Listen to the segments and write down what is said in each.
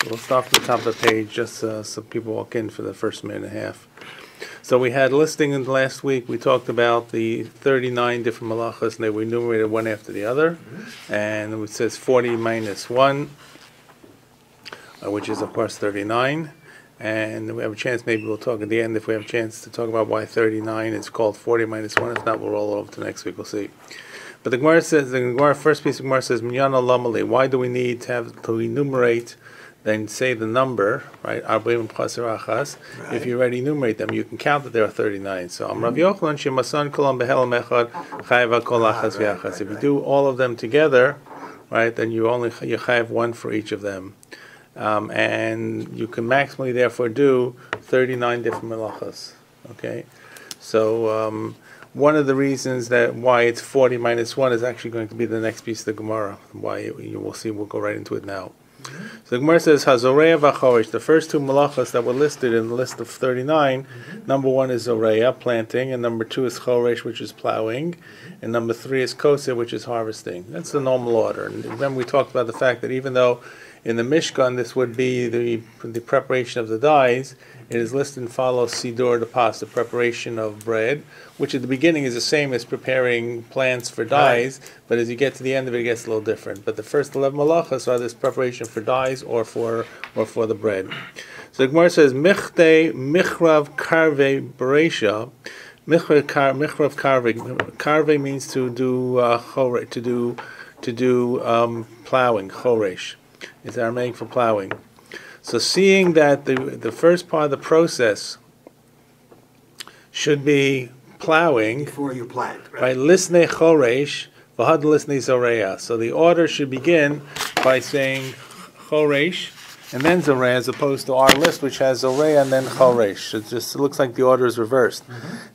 We'll start from the top of the page just so people walk in for the first minute and a half. So we had listing in last week. We talked about the 39 different malachas, and they were enumerated one after the other. And it says 40 minus 1, which is, of course, 39. And we have a chance, maybe we'll talk at the end if we have a chance to talk about why 39 is called 40 minus 1. If not, we'll roll over to next week. We'll see. But the Gemara says, first piece of Gemara says, Minyan Lamali. Why do we need to enumerate, then say the number, right? If you already enumerate them, you can count that there are 39. So, Rav Yochanan Shemasan Kolam Behelam Echad Chayva Kol Achas V'Achas. If you do all of them together, right, then you have one for each of them. And you can maximally, therefore, do 39 different malachas. Okay? So, one of the reasons that why it's 40 minus 1 is actually going to be the next piece of the Gemara. Why you will see, we'll go right into it now. So the Gemara says, Hazoreya v'chorish, the first two malachas that were listed in the list of 39, number 1 is Zoreya, planting, and number 2 is Chorish, which is plowing, and number 3 is Koseh, which is harvesting. That's the normal order. And remember we talked about the fact that even though in the Mishkan this would be the preparation of the dyes, it is listed and follows Sidur the Pas, the preparation of bread, which at the beginning is the same as preparing plants for dyes, but as you get to the end of it, it gets a little different. But the first 11 malachas are this preparation for dyes or for the bread. So the Gemara says, Michte Michrav Karve Bereisha. Michrav Karve. Karve means to do plowing. Choresh is Aramaic for plowing. So seeing that the first part of the process should be plowing before you plant, right? Lisnei choresh, v'had lisnei zoreya. So the order should begin by saying choresh and then zoreya, as opposed to our list, which has zoreya and then choresh. It looks like the order is reversed.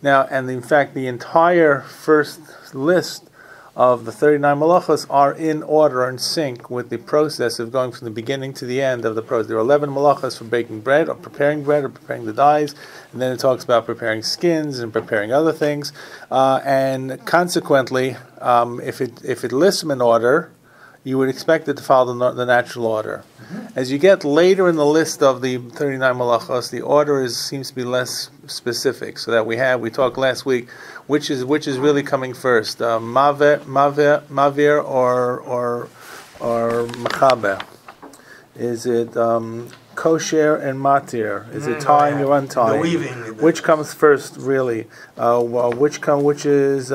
Now, and in fact, the entire first list of the 39 malachas are in order and sync with the process of going from the beginning to the end of the process. There are 11 malachas for baking bread, or preparing the dyes, and then it talks about preparing skins and preparing other things. And consequently, if it lists them in order, you would expect it to follow the natural order. As you get later in the list of the 39 malachos, the order seems to be less specific. So that we talked last week, which is really coming first, mavir or mechaber? Is it kosher and matir? Is it tying or untying? The weaving. Which comes first, really? Which is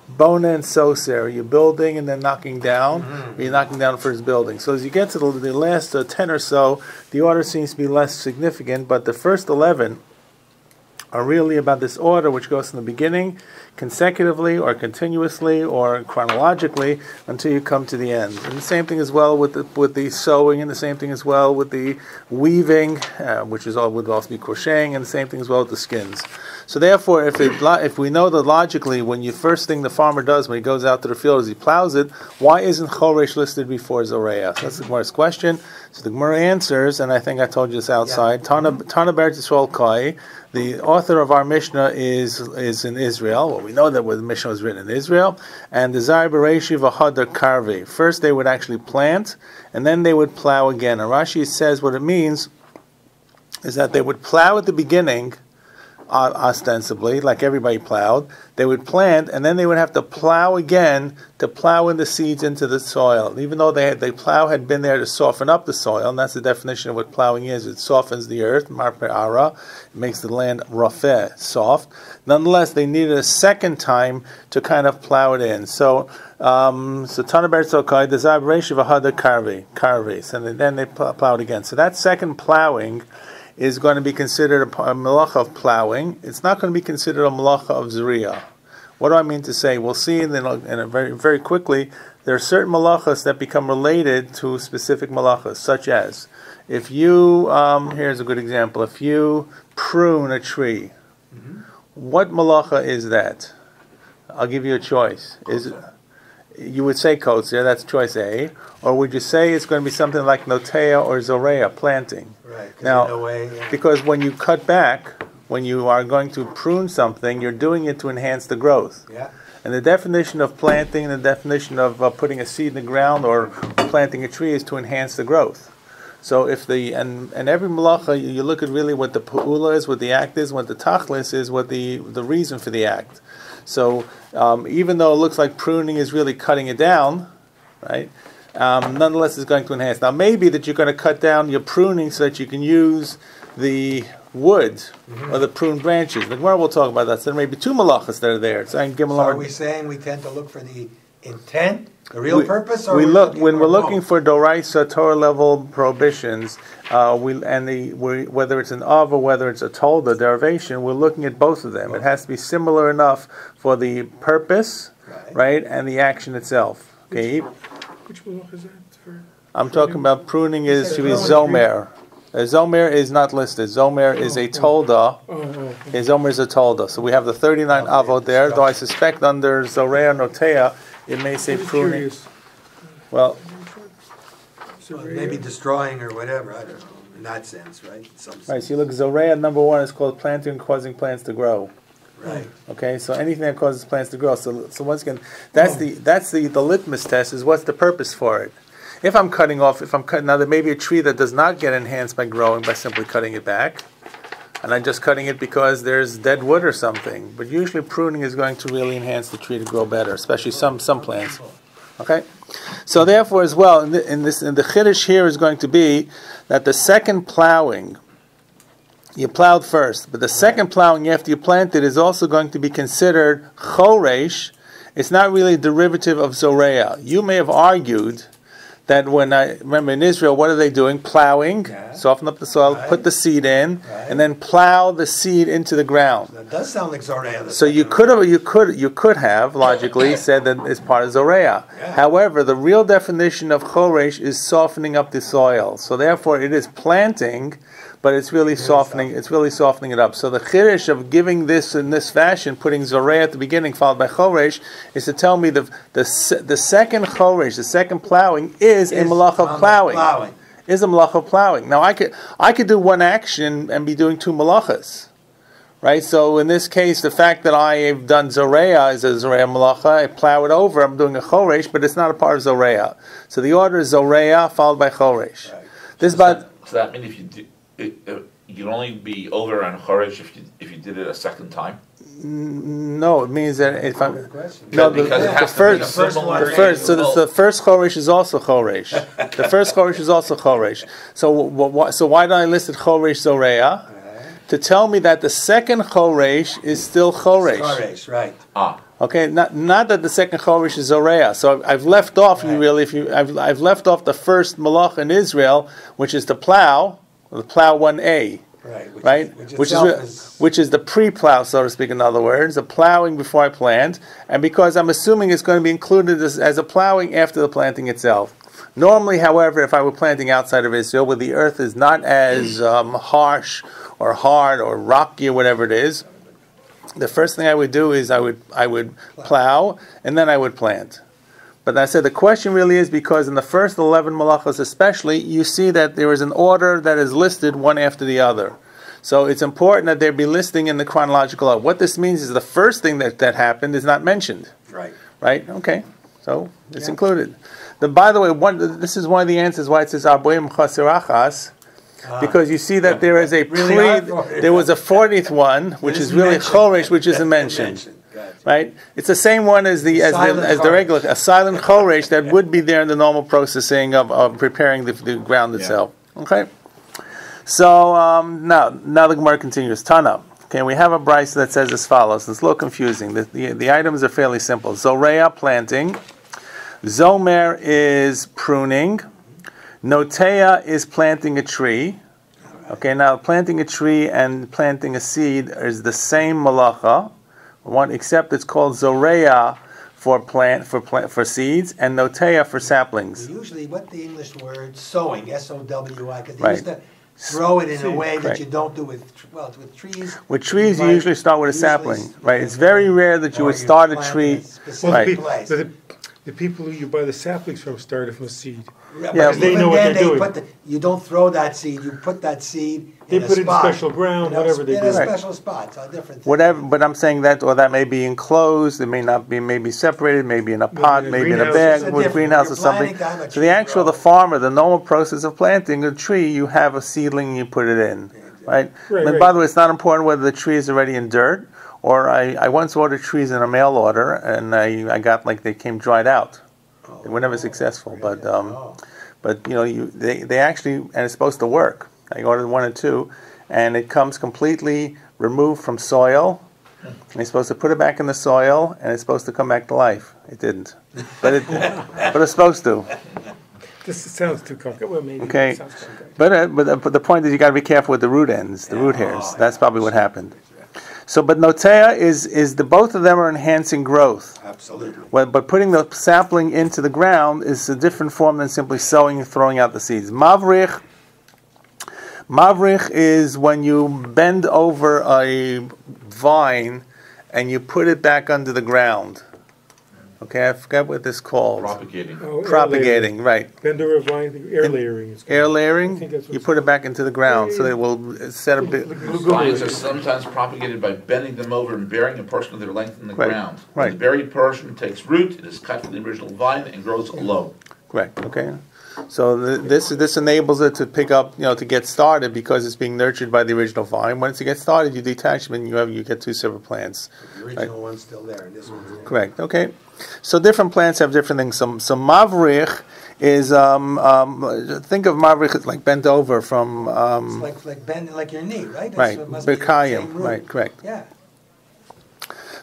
bona and soser? You're building and then knocking down. Or you're knocking down first building. So as you get to the last 10 or so, the order seems to be less significant. But the first 11 are really about this order, which goes from the beginning, consecutively or continuously or chronologically until you come to the end. And the same thing as well with the sewing, and the same thing as well with the weaving, which would also be crocheting, and the same thing as well with the skins. So therefore, if we know that logically, when the first thing the farmer does when he goes out to the field is he plows it, why isn't Choresh listed before Zoreya? So that's the Gemara's question. So the Gemara answers, and I think I told you this outside. Tana Beretz Yisrael Kai. The author of our Mishnah is in Israel. Well, we know that the Mishnah was written in Israel. And the Zar Bereshi v'Hadar Karve. First they would actually plant, and then they would plow again. And Rashi says what it means is that they would plow at the beginning, ostensibly, like everybody plowed. They would plant, and then they would have to plow again to plow in the seeds into the soil. Even though the plow had been there to soften up the soil, and that's the definition of what plowing is. It softens the earth, marpe ara. It makes the land rafeh, soft. Nonetheless, they needed a second time to kind of plow it in. So Tana Beretz Okai, the Zab Reish v'Hadar Karves, and then they plowed again. So that second plowing is going to be considered a malacha of plowing. It's not going to be considered a malacha of zriya. What do I mean to say? We'll see very, very quickly, there are certain malachas that become related to specific malachas, such as, if you, here's a good example, if you prune a tree, what malacha is that? I'll give you a choice. You would say kotzer, that's choice A, or would you say it's going to be something like notea or zoreya, planting? Right. Now, because when you cut back, when you are going to prune something, you're doing it to enhance the growth. Yeah. And the definition of planting and the definition of putting a seed in the ground or planting a tree is to enhance the growth. So if and every malacha, you look at really what the pu'ula is, what the act is, what the tachlis is, what the reason for the act. So even though it looks like pruning is really cutting it down, right? Nonetheless, it's going to enhance. Now, maybe that you're going to cut down your pruning so that you can use the wood or the pruned branches. The Gemara will talk about that. So there may be two malachas that are there. So are we saying we tend to look for the intent, the real purpose, or when we're looking for doraisa Torah level prohibitions, whether it's an av or whether it's a tolda derivation, we're looking at both of them. It has to be similar enough for the purpose, right, and the action itself. Okay. Which malach is that? I'm talking about pruning is should be zomer. Zomer is not listed. Zomer is a tolda. Zomer is a tolda. So we have the 39 avot there, though I suspect under Zorea Notea it may say pruning. Well, maybe destroying or whatever, I don't know, in that sense, right? Right, so you look, Zorea number 1 is called planting and causing plants to grow. Right. Okay, so anything that causes plants to grow. So once again, that's the litmus test is what's the purpose for it. If I'm cutting, now there may be a tree that does not get enhanced by growing by simply cutting it back, and I'm just cutting it because there's dead wood or something. But usually pruning is going to really enhance the tree to grow better, especially some plants. Okay, so therefore as well, in the chiddush here is going to be that the second plowing, you plowed first, but the second plowing after you planted is also going to be considered choresh. It's not really a derivative of zorea. You may have argued that remember in Israel, what are they doing? Plowing, soften up the soil, put the seed in, and then plow the seed into the ground. That does sound like Zorea. So you could have logically said that it's part of Zorea. However, the real definition of choresh is softening up the soil. So therefore, it is planting, but it's really softening. It's really softening it up. So the chiddush of giving this in this fashion, putting Zorea at the beginning followed by choresh, is to tell me the second choresh, the second plowing is a malach of plowing. Is a malach of plowing. Now I could do one action and be doing two malachas, right? So in this case, the fact that I have done Zorea is a Zorea malacha. I plow it over. I'm doing a choresh, but it's not a part of Zorea. So the order is Zorea followed by choresh. So that means if you do. You'd only be over on Choresh if you did it a second time. No, it means that if I'm the first Choresh is also Choresh. The first Choresh is also Choresh. So why don't I list it Choresh Zorea? To tell me that the second Choresh is still Choresh. Choresh, right? Okay, not that the second Choresh is Zorea. So I've left off I've left off the first malach in Israel, which is to plow. The plow 1A, which is the pre-plow, so to speak. In other words, the plowing before I plant, and because I'm assuming it's going to be included as a plowing after the planting itself. Normally, however, if I were planting outside of Israel, where the earth is not as harsh or hard or rocky or whatever it is, the first thing I would do is I would plow and then I would plant. But I said the question really is because in the first 11 malachos especially, you see that there is an order that is listed one after the other. So it's important that there be listing in the chronological order. What this means is the first thing that happened is not mentioned. Right? Okay. So it's included. By the way, this is one of the answers why it says Arboim Chasirachas, because you see that there is there was a 40th one, which is really Choresh, which isn't mentioned. Right, it's the same one as the regular a silent choresh that would be there in the normal processing of preparing the ground itself. Okay, so now the Gemara continues. Tana. Okay, we have a brayso that says as follows. It's a little confusing. The items are fairly simple. Zorea, planting. Zomer is pruning. Notea is planting a tree. Okay, now planting a tree and planting a seed is the same malacha. One, except it's called Zorea for seeds and Notea for saplings. Usually, what the English word sowing, S-O-W-I, because they used to throw it in a way that you don't do with trees. With trees, you usually start with a sapling, right? It's very rare that you would start a tree, right? the people who you buy the saplings from started from a seed. Yeah, they know what they're doing. You don't throw that seed. You put that seed. They put it in special ground, whatever they do. In a special spot, so a different thing. Whatever, but I'm saying that, or that may be enclosed. It may not be, maybe separated, maybe in a pot, maybe in a bag, with greenhouse or something. So the farmer, the normal process of planting a tree, you have a seedling, and you put it in, right? But by the way, it's not important whether the tree is already in dirt. Or I once ordered trees in a mail order, and I got they came dried out. They were never successful, but they actually, and it's supposed to work. I ordered 1 or 2, and it comes completely removed from soil. And you're supposed to put it back in the soil, and it's supposed to come back to life. It didn't, but it's supposed to. This sounds too complicated. Well, maybe okay, it sounds complicated. But the point is you got to be careful with the root ends, the root hairs. That's probably what happened. So, but notea is both of them are enhancing growth. Absolutely. But putting the sapling into the ground is a different form than simply sowing and throwing out the seeds. Mavrich is when you bend over a vine and you put it back under the ground. Okay, I forgot what this is called. Propagating. Propagating, right. Bend over a vine, air layering. Air layering, you put it back into the ground so that it will set a bit. Vines are sometimes propagated by bending them over and burying a portion of their length in the ground. When the buried portion takes root, it is cut from the original vine and grows alone. Correct, okay. So this enables it to pick up, to get started because it's being nurtured by the original vine. Once you get started, you detach them and you get 2 separate plants. The original one's still there, and this one's there. Correct. Okay. So different plants have different things. So mavrich is think of mavrich as like bent over from. It's like bend like your knee, right? Right. Berkayim. Right. Correct. Yeah.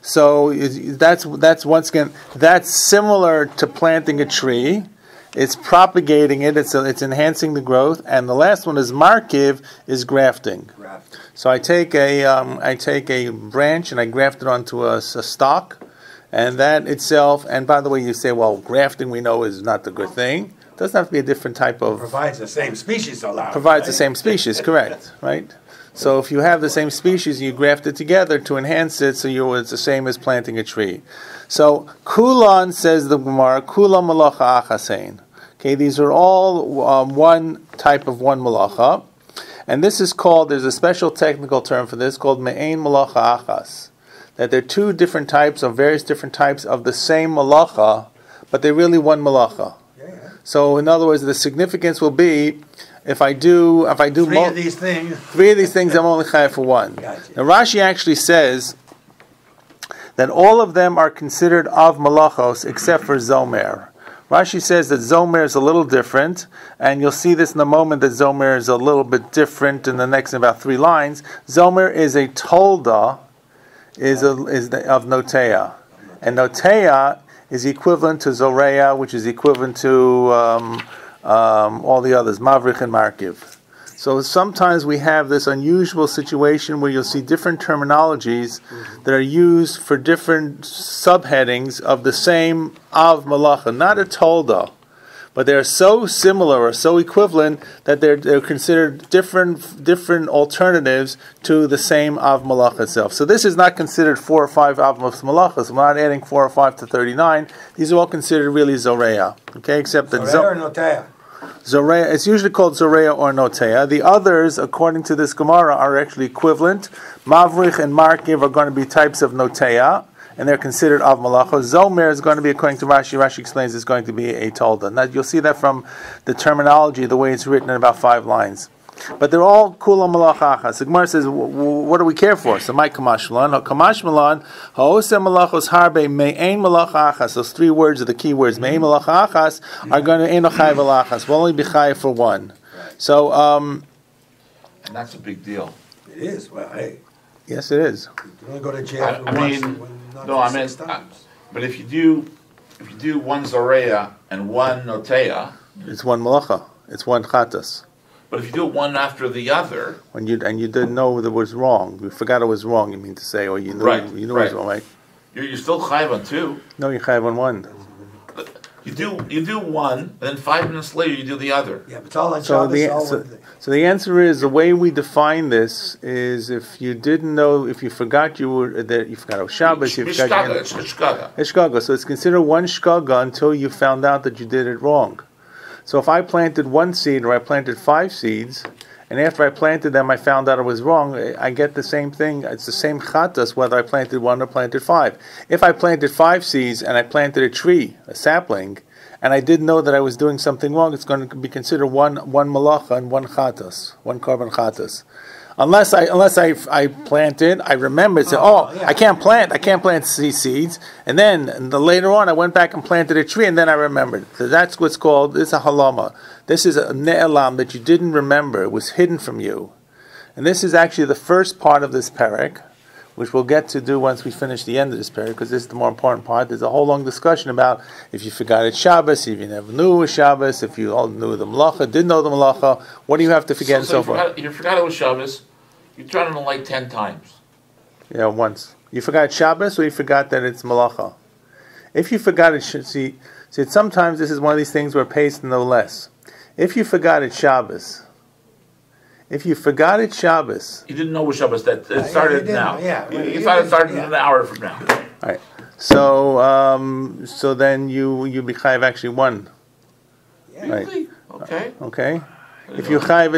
So that's once again that's similar to planting a tree. It's propagating it. It's enhancing the growth, and the last one is markiv, is grafting. So I take a branch and I graft it onto a stalk, and that itself. And by the way, you say, well, grafting we know is not the good thing. It doesn't have to be a different type of. Provides the same species allowed. Provides the same species, correct? Right. So if you have the same species, you graft it together to enhance it, so it's the same as planting a tree. So kulan, says the Gemara, kulan malacha achasein. Okay, these are all one type of one malacha, and this is called. There's a special technical term for this called me'ein malacha achas. That there are 2 different types of various different types of the same malacha, but they're really one malacha. Yeah. So in other words, the significance will be. If I do 3 of these things, 3 of these things, I'm only chayav for 1. Gotcha. Now Rashi actually says that all of them are considered av malachos except for zomer. Rashi says that zomer is a little different, and you'll see this in a moment that zomer is a little bit different in the next about 3 lines. Zomer is a tolda, of notea, and notea is equivalent to zoreya, which is equivalent to all the others, mavrich and markiv. So sometimes we have this unusual situation where you'll see different terminologies that are used for different subheadings of the same av malacha, not a tolda, but they're so similar or so equivalent that they're considered different alternatives to the same av malacha itself. So this is not considered 4 or 5 av malachas. We're not adding 4 or 5 to 39. These are all considered really zoreya. Okay, except that Zoreya or notea. Zoreya, it's usually called Zoreya or Notea. The others, according to this Gemara, are actually equivalent. Mavrich and Markiv are going to be types of Notea, and they're considered Av Malacha. Zomer is going to be, according to Rashi, Rashi explains it's going to be a Tolda. Now, you'll see that from the terminology, the way it's written in about 5 lines. But they're all Kula Malacha Achas. The Gemara says, what do we care for? So, my Kamash Malan, Kamash Malan, Ha'oseh Malachos Harbe, Me'ein Malacha Achas. Those 3 words are the key words. Me'ein Malacha Achas are going to Ein Ochai Velachas. We'll only be Chai for 1. So, and that's a big deal. It is. Well, hey. Yes, it is. You only go to jail once. But if you do 1 Zoreya and 1 Notea, it's 1 Malacha. It's 1 Chatas. But if you do it one after the other, and you didn't know that it was wrong, you forgot it was wrong. You mean to say, or you knew it was wrong, right? You're still chayav on 2. No, you're chayav on 1. You do one, and then 5 minutes later you do the other. Yeah, but it's all on Shabbos. So the answer is, the way we define this is, if you didn't know, if you forgot you forgot Shabbos, you forgot. It's shkaga. It's shkaga. So it's considered one shkaga until you found out that you did it wrong. So if I planted 1 seed or I planted 5 seeds, and after I planted them I found out it was wrong, I get the same thing. It's the same chatas whether I planted 1 or planted 5. If I planted 5 seeds and I planted a tree, a sapling, and I didn't know that I was doing something wrong, it's going to be considered one malacha and 1 chatas, 1 korban chatas. Unless I planted, I remembered, said, I can't plant seeds, and then later on I went back and planted a tree, and then I remembered. So that's what's called, this is a halama. This is a ne'elam that you didn't remember, it was hidden from you. And this is actually the first part of this parak, which we'll get to do once we finish the end of this parak, because this is the more important part. There's a whole long discussion about if you forgot it's Shabbos, if you never knew it was Shabbos, if you all knew the malacha, didn't know the malacha, what do you have to forget and so forth? You forgot it was Shabbos, you turned on the light 10 times. Yeah, once. You forgot Shabbos, or you forgot that it's malacha? If you forgot it, see, sometimes this is one of these things where pace no less. If you forgot it's Shabbos, you didn't know it was Shabbos. That it started now. Yeah, you thought it started an hour from now. All right. So then you be chayiv actually 1. Yeah. Right. Okay. If you forgot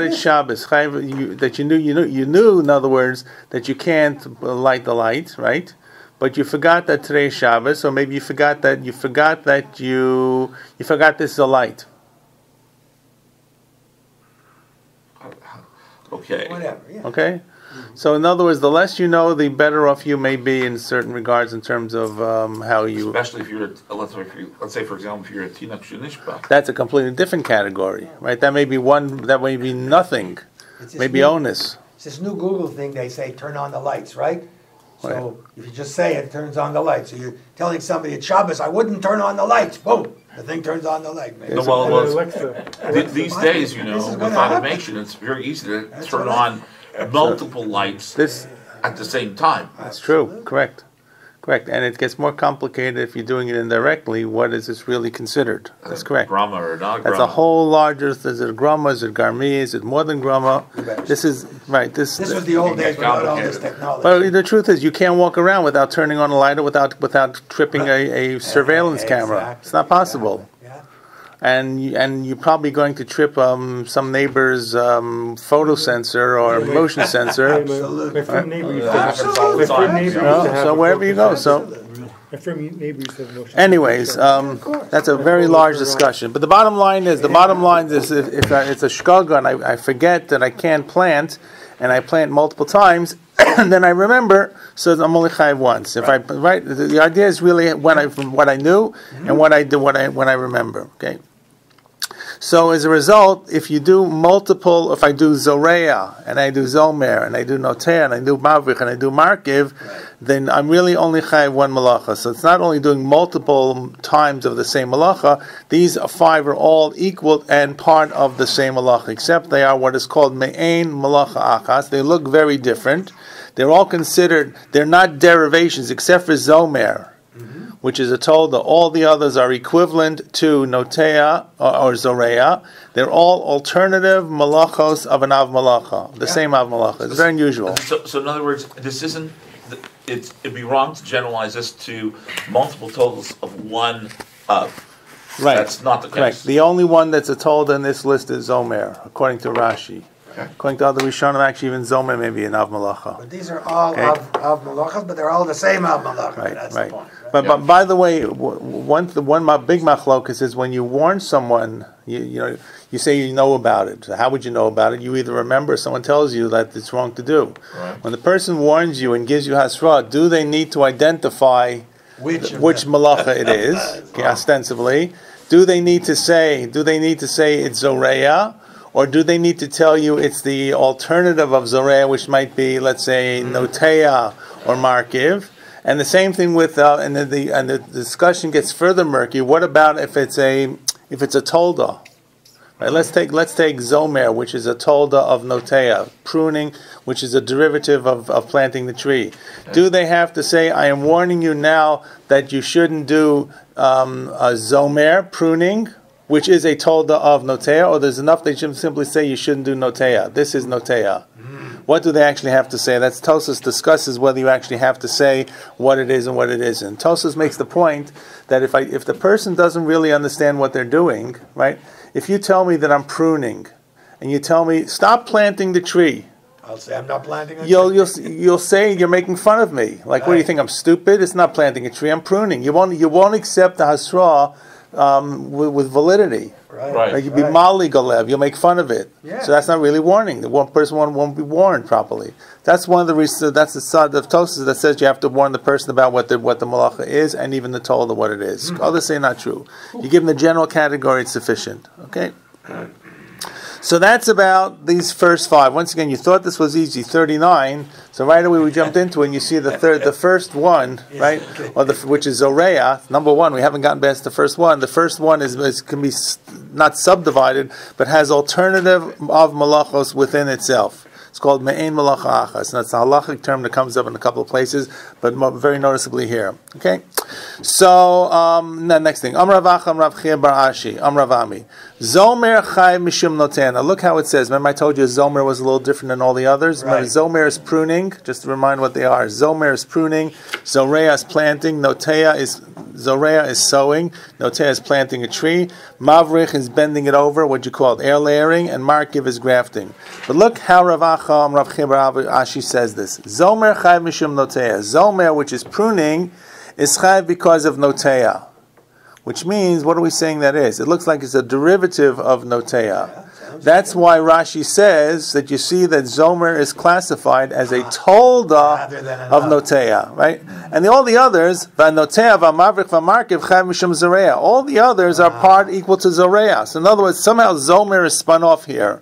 it's Shabbos, that you knew, in other words, that you can't light the light, right? But you forgot that today is Shabbos, or maybe you forgot that this is a light. Okay. Whatever. Yeah. Okay. So in other words, the less you know, the better off you may be in certain regards in terms of how you. Especially if you're, let's say for example, if you're a tinach shenishbach. That's a completely different category, right? That may be that may be nothing, maybe onus. It's this new Google thing. They say turn on the lights, right? So if you just say it, turns on the lights. So you're telling somebody it's Shabbos, I wouldn't turn on the lights. Boom. The thing turns on the light. These days, with automation, it's very easy to turn on multiple lights at the same time. That's true. Correct. And it gets more complicated if you're doing it indirectly. What is this really considered? That's correct. Grama or not grama? That's a whole larger. Is it a grama? Is it garmi? Is it more than grama? This is right. This was the old days without all this technology. But the truth is, you can't walk around without turning on a light or without tripping a surveillance camera. It's not possible. And you're probably going to trip some neighbor's photo sensor or motion sensor. Absolutely. My friend neighbor used so wherever you go. Anyways, that's a very large discussion. But the bottom line is, if it's a shkaga and I forget that I can't plant, and I plant multiple times, and then I remember, so I'm only chayiv once. The idea is really what I knew and what I do when I remember. Okay. So as a result, if you do multiple, if I do Zoreya, and I do Zomer, and I do Noter, and I do Mavrich, and I do Markiv, then I'm really only chayiv 1 malacha. So it's not only doing multiple times of the same malacha, these 5 are all equal and part of the same malacha, except they are what is called me'ein malacha achas. They look very different. They're all considered, they're not derivations, except for Zomer, which is a tolda. All the others are equivalent to Notea or Zoreya. They're all alternative malachos of an Av Malacha, the same Av Malacha. It's very unusual. So in other words, this isn't, it'd be wrong to generalize this to multiple totals of 1 Av. Right. That's not the case. Correct. The only one that's a tolda in this list is Zomer, according to Rashi. Okay. According to other Rishonim, actually even Zomer may be an Av Malacha. But these are all Av Malachas, but they're all the same Av Malacha. Right, That's right. the point. But by the way, one big machlokas is when you warn someone, you say you know about it. So how would you know about it? You either remember, or someone tells you that it's wrong to do. Right. When the person warns you and gives you hasra, do they need to identify which malacha it is, ostensibly? Do they need to say it's Zoreya? Or do they need to tell you it's the alternative of Zoreya, which might be, let's say, Notea or Markiv? And the same thing with, and the discussion gets further murky. What about if it's a tolda? Right? Let's take zomer, which is a tolda of notea, pruning, which is a derivative of planting the tree. Do they have to say, I am warning you now that you shouldn't do a zomer, pruning, which is a tolda of notea, or there's enough they should simply say you shouldn't do notea? This is notea. What do they actually have to say? That's Tosfos discusses whether you actually have to say what it is and what it isn't. Tosfos makes the point that if the person doesn't really understand what they're doing, right? If you tell me that I'm pruning, and you tell me stop planting the tree, I'll say I'm not planting a tree. You'll say you're making fun of me. Like, right. What do you think? I'm stupid? It's not planting a tree. I'm pruning. You won't accept the hasra with validity. Right. Like you'd be mali galev, you'll make fun of it. Yeah. So that's not really warning. The one person won't be warned properly. That's one of the reasons. That's the side of Tosfos that says you have to warn the person about what the malacha is, and even the told of what it is. Others say not true. You give them the general category; it's sufficient. Okay. So that's about these first 5. Once again, you thought this was easy, 39. So right away we jumped into it, and you see the first one, right? Or which is Zoreya, number 1. We haven't gotten past the first one. The first one can be not subdivided, but has alternative of malachos within itself. It's called me'ein malacha achas. And that's a halachic term that comes up in a couple of places, but very noticeably here. Okay? So, the next thing. Amrav Acha, Amrav Chia bar Ashi, Amrav Ami. Zomer chai mishum notena. Look how it says. Remember I told you Zomer was a little different than all the others? Right. Remember, Zomer is pruning. Just to remind what they are. Zomer is pruning. Zoreya is planting. Zoreya is sowing. Notea is planting a tree. Mavrich is bending it over, what you call it, air layering. And Markiv is grafting. But look how Rav Acha, Rav Chia bar Ashi says this. Zomer chai mishum notea. Zomer, which is pruning, is chayv because of notea, which means, what are we saying that is? It looks like it's a derivative of notea. That's why Rashi says that you see that zomer is classified as a tolda of notea, right? And all the others, v'notea, v'mavrich, v'markiv, chayv mishum zoreya. All the others are part equal to zoreya. So in other words, somehow zomer is spun off here.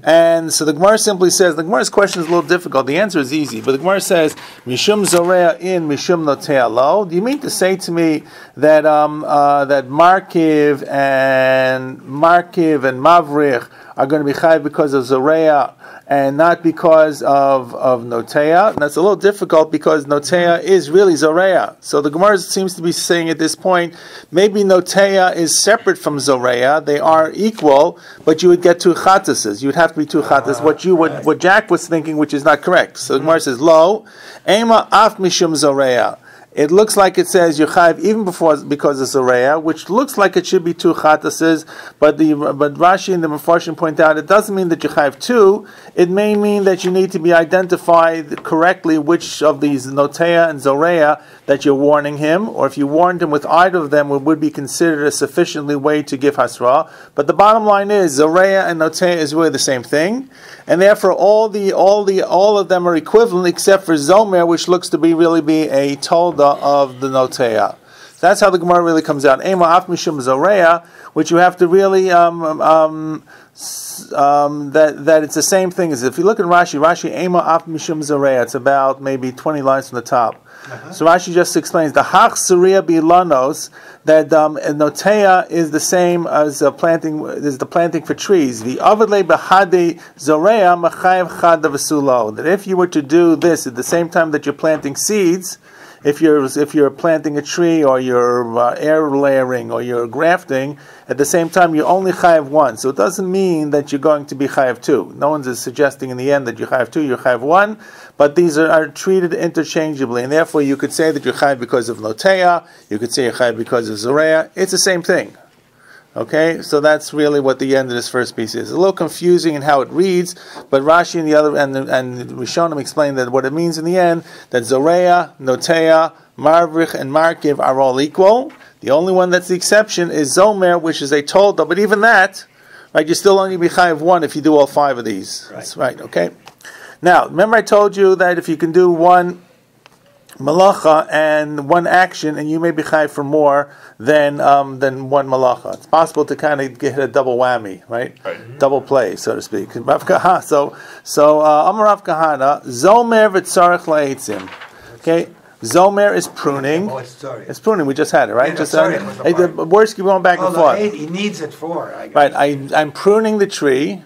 And so the Gemara simply says, the Gemara's question is a little difficult. The answer is easy, but the Gemara says, Mishum Zoreya in Mishum Notea lo. Do you mean to say to me that that Markiv and Mavrich are going to be chayv because of Zoreya and not because of Notea? And that's a little difficult because Notea is really Zoreya. So the Gemara seems to be saying at this point, maybe Notea is separate from Zoreya. They are equal, but you would get 2 chatases. You would have to be 2 chatas. What Jack was thinking, which is not correct. So the Gemara says, Lo, Ema af mishum Zoreya. It looks like it says Yechayiv even before because of Zoreya, which looks like it should be 2 chatases, but Rashi and the Mefarshim point out it doesn't mean that Yechayiv 2. It may mean that you need to be identified correctly which of these Notea and Zoreya that you're warning him, or if you warned him with either of them, it would be considered a sufficiently way to give hasra. But the bottom line is Zoreya and Notea is really the same thing, and therefore all of them are equivalent except for Zomer, which looks to be a tolda of the Notea. That's how the Gemara really comes out. Ema af mishum Zoreya, which you have to really that it's the same thing as if you look at Rashi Ema af mishum Zoreya. It's about maybe 20 lines from the top. So Rashi just explains the Hach Surya Bilanos that Notea is the same as planting. Is the planting for trees. The Avadle Bahade Zoreya Machayev Chad V'Sulo. That if you were to do this at the same time that you're planting seeds, if you're planting a tree or you're air layering or you're grafting, at the same time you only chayav 1. So it doesn't mean that you're going to be chayav 2. No one's suggesting in the end that you're chayav 2, you're chayav 1, but these are treated interchangeably, and therefore you could say that you're chayav because of Notea, you could say you're chayav because of Zoreya. It's the same thing. Okay, so that's really what the end of this first piece is. A little confusing in how it reads, but Rashi and the other and Rishonim explain that what it means in the end, that Zoreya, Notea, Marvrich, and Markiv are all equal. The only one that's the exception is Zomer, which is a tolda, but even that, right, you still only be chayav 1 if you do all 5 of these. Right. That's right, okay? Now, remember I told you that if you can do 1 malacha and 1 action, and you may be chayav for more than 1 malacha. It's possible to kind of get a double whammy, right? Double play, so to speak. So Amar Rav Kahana, Zomer v'tzarech la'etzim. Okay, Zomer is pruning. Oh, sorry. It's pruning. We just had it, right? Yeah, just sorry, the words keep going back and forth. He needs it for. Right. I'm pruning the tree,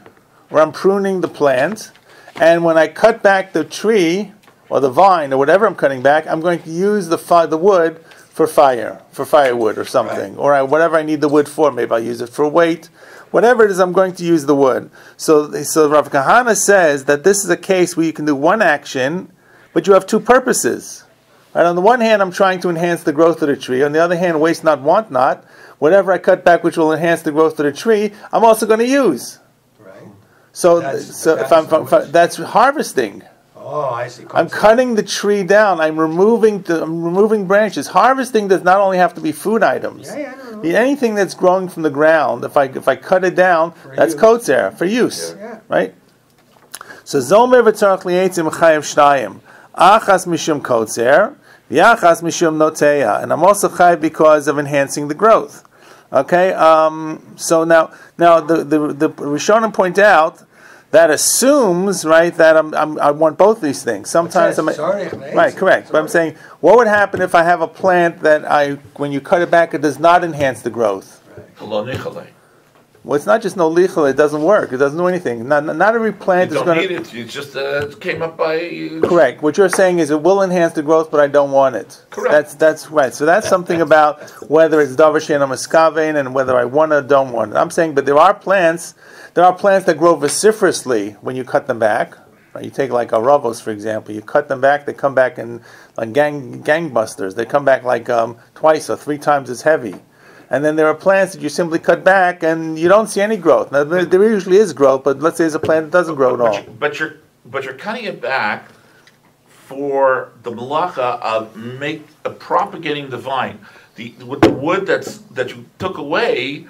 or I'm pruning the plant, and when I cut back the tree or the vine or whatever I'm cutting back, I'm going to use the wood for firewood or something, or whatever I need the wood for. Maybe I'll use it for weight. Whatever it is, I'm going to use the wood. So Rav Kahana says that this is a case where you can do one action, but you have two purposes. Right? On the one hand, I'm trying to enhance the growth of the tree. On the other hand, waste not, want not. Whatever I cut back which will enhance the growth of the tree, I'm also going to use. Right. So that's harvesting. Oh, I see. I'm cutting the tree down. I'm removing branches. Harvesting does not only have to be food items. Anything that's growing from the ground, if I cut it down, that's kotzer for use, right? So zomer v'tzarach li'etzim chayev shnayim, achas mishum kotzer, v'achas mishum noteya, and I'm also chayev because of enhancing the growth. Okay, so now the Rishonim point out that assumes, right, that I want both these things. Sometimes right, correct. But I'm saying, what would happen if I have a plant that when you cut it back, it does not enhance the growth? Well, it's not just no lichal; it doesn't work. It doesn't do anything. Not every plant is going to. You don't need it. You just came up by. Correct. What you're saying is it will enhance the growth, but I don't want it. Correct. That's right. So that's something about whether it's davar she'eino miskaven and whether I want it or don't want it. I'm saying, but there are plants that grow vociferously when you cut them back. Right? You take like aravos, for example. You cut them back; they come back in like gangbusters. They come back like twice or three times as heavy. And then there are plants that you simply cut back and you don't see any growth. Now, there usually is growth, but let's say there's a plant that doesn't grow at all. But you're cutting it back for the malacha of propagating the vine. With the wood that you took away,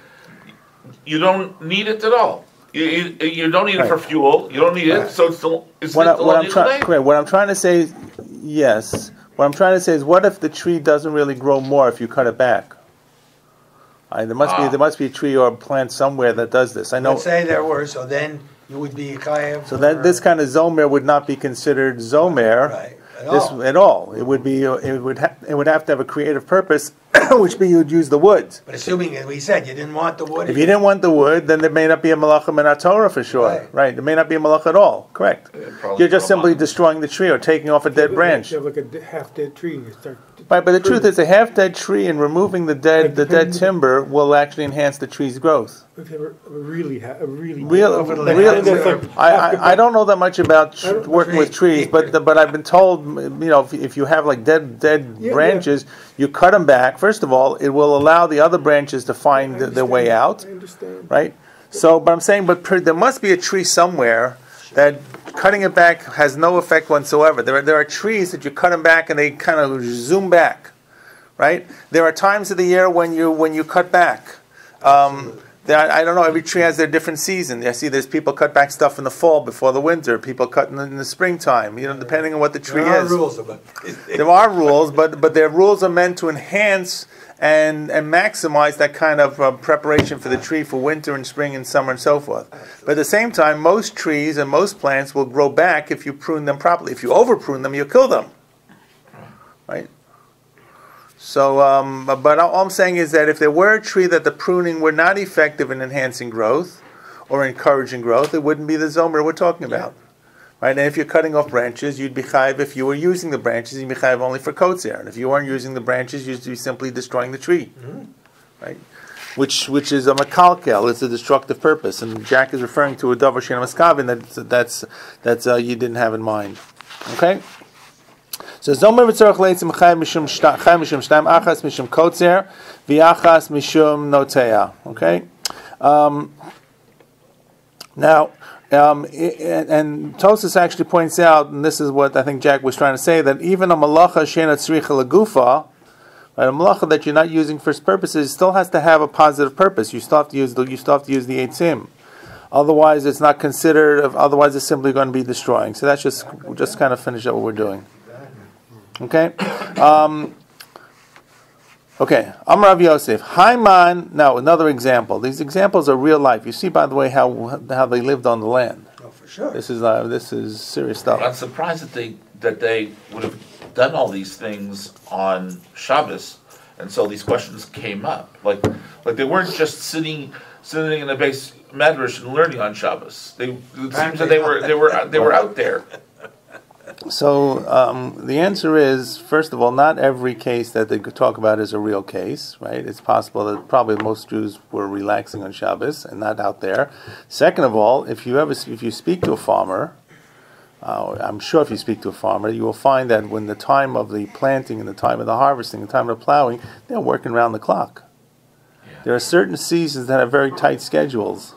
you don't need it at all. You don't need it for fuel. You don't need it, so what I'm trying to say is, yes. What I'm trying to say is, what if the tree doesn't really grow more if you cut it back? There must be a tree or a plant somewhere that does this. I know. Let's say there were, so then you would be chayev. So that this kind of zomer would not be considered zomer. Right. At all. It would have to have a creative purpose, which means you would use the wood. But assuming, as we said, you didn't want the wood. If you didn't want the wood, then there may not be a malacha min Torah for sure. Right. There may not be a malacha at all. Correct. You're just simply destroying the tree or taking off a dead branch. You have like a half-dead tree. And you start right, but the truth is, a half-dead tree and removing the dead timber will actually enhance the tree's growth. I don't know that much about working with trees, but I've been told, if you have like dead branches, you cut them back. First of all, it will allow the other branches to find their way out. I understand. Right. So, but I'm saying, there must be a tree somewhere that cutting it back has no effect whatsoever. There are trees that you cut them back and they kind of zoom back. Right. There are times of the year when you cut back. I don't know, every tree has their different season. I see there's people cut back stuff in the fall before the winter, people cut in the springtime, depending on what the tree is. There are rules about it. There are rules, but their rules are meant to enhance and maximize that kind of preparation for the tree for winter and spring and summer and so forth. But at the same time, most trees and most plants will grow back if you prune them properly. If you over prune them, you'll kill them. Right? So, but all I'm saying is that if there were a tree that the pruning were not effective in enhancing growth or encouraging growth, it wouldn't be the zomer we're talking about. Right? And if you're cutting off branches, you'd be chayiv. If you were using the branches, you'd be chayiv only for kotzer. And if you weren't using the branches, you'd be simply destroying the tree. Right? Which is a makalkel, it's a destructive purpose. And Jack is referring to a davar she'eino miskaven that's you didn't have in mind. Okay? So zomer v'tzorach leitzim chayav mishum shtaim achas mishum kotzer v'achas mishum noteya. Okay, now and Tosas actually points out, and this is what I think Jack was trying to say, that even a malacha she'eina tzricha legufa, right, a malacha that you're not using for its purposes, still has to have a positive purpose. You still have to use the eitzim. Otherwise, it's not considered. Otherwise, it's simply going to be destroying. So that's just kind of finish up what we're doing. Okay. Okay. Amar Rav Yosef. Haiman. Now another example. These examples are real life. You see, by the way, how they lived on the land. Oh, for sure. This is serious stuff. I'm surprised that they would have done all these things on Shabbos, and so these questions came up. Like they weren't just sitting in a base medrash and learning on Shabbos. It seems that they were out there. So the answer is, first of all, not every case that they could talk about is a real case, right? It's possible that probably most Jews were relaxing on Shabbos and not out there. Second of all, if you speak to a farmer, I'm sure if you speak to a farmer, you will find that when the time of the planting and the time of the harvesting, the time of the plowing, they're working around the clock. Yeah. There are certain seasons that have very tight schedules.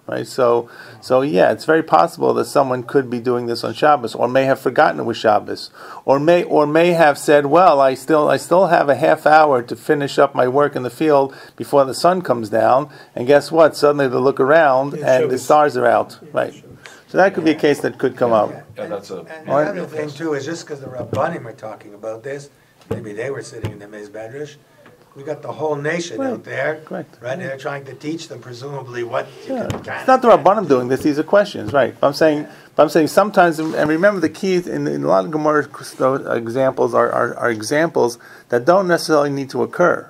Right, so yeah, it's very possible that someone could be doing this on Shabbos, or may have forgotten it was Shabbos, or may have said, "Well, I still have a half hour to finish up my work in the field before the sun comes down." And guess what? Suddenly they look around and the stars are out. Right, so that could be a case that could come up. And the other thing too is just because the Rabbanim are talking about this, maybe they were sitting in the Mizbedrash. We got the whole nation out there, correct. Right? They're trying to teach them presumably what you can. It's not the Rabbanim doing this; these are questions, right? But I'm saying sometimes, and remember the key in a lot of Gemara examples are examples that don't necessarily need to occur.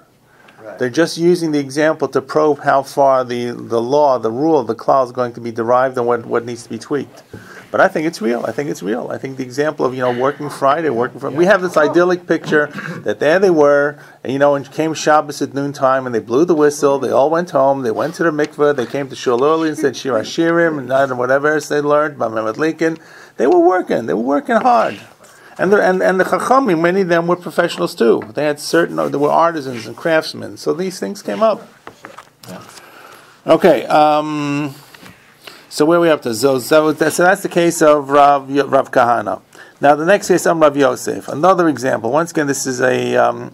Right. They're just using the example to probe how far the law, the rule, the klal is going to be derived and what needs to be tweaked. But I think it's real. I think the example of, working Friday, we have this idyllic picture that there they were, and and came Shabbos at noontime, and they blew the whistle. They all went home. They went to the mikveh. They came to shul early and said Shir Hashirim and whatever else they learned. They were working. They were working hard. And the Chachamim, many of them were professionals too. They had there were artisans and craftsmen. So these things came up. Yeah. Okay. So where are we up to? So that's the case of Rav Kahana. Now the next case, Rav Yosef. Another example. Once again, this is a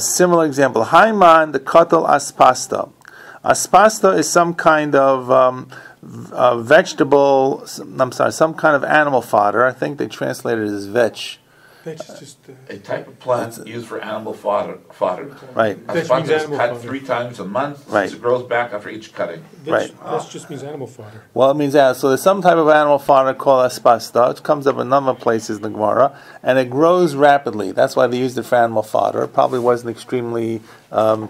similar example. Haiman the kotel aspasta. Aspasta is some kind of vegetable. Some kind of animal fodder. I think they translated it as vetch. That's just a type of plant used for animal fodder. Right. Aspasta is cut 3 times a month. Right. It grows back after each cutting. That just means animal fodder. Well, it means that. So there's some type of animal fodder called aspasta. It comes up in a number of places in the Gemara, and it grows rapidly. That's why they used it for animal fodder. It probably wasn't extremely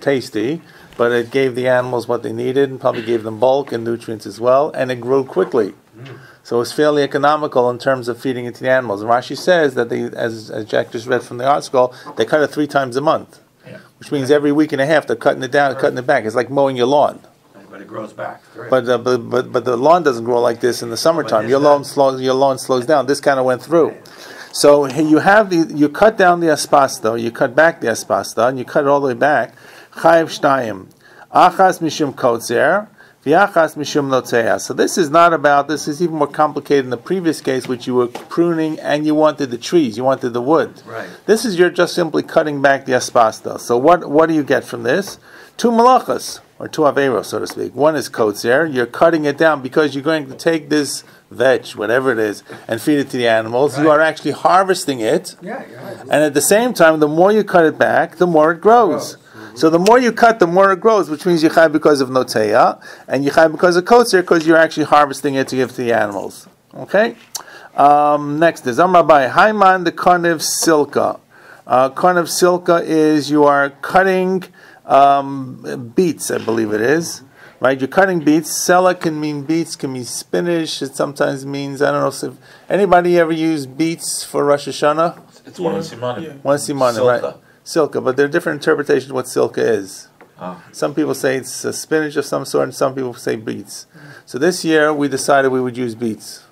tasty, but it gave the animals what they needed, and probably gave them bulk and nutrients as well, and it grew quickly. So it was fairly economical in terms of feeding it to the animals. And Rashi says that they, as Jack just read from the article, they cut it 3 times a month, which means every week and a half they're cutting it down, cutting it back. It's like mowing your lawn. But it grows back. But the lawn doesn't grow like this in the summertime. Your lawn slows down. This kind of went through. So you cut down the aspasta, you cut back the aspasta, and you cut it all the way back. Chayiv shtayim, achas mishum kotzer. So this is even more complicated in the previous case, which you were pruning and you wanted the trees, you wanted the wood. Right. This is you're just simply cutting back the aspasta. So what do you get from this? 2 malachas, or 2 averos, so to speak. One is kotzer, you're cutting it down because you're going to take this veg, whatever it is, and feed it to the animals. Right. You are actually harvesting it. Yeah, you're right. And at the same time, the more you cut it back, the more it grows. So the more you cut, the more it grows, which means you chai because of noteya, and you chai because of kotzer, because you're actually harvesting it to give to the animals. Okay? Next is Amrabai Haiman the Karnev Silka. Karnev Silka is you are cutting beets, I believe it is. Right? You're cutting beets. Sela can mean beets, can mean spinach. It sometimes means, I don't know if anybody ever use beets for Rosh Hashanah? It's one of Simanim. Yeah. One of Simanim, right? Silka, but there are different interpretations of what silka is. Some people say it's a spinach of some sort, and some people say beets. So this year we decided we would use beets.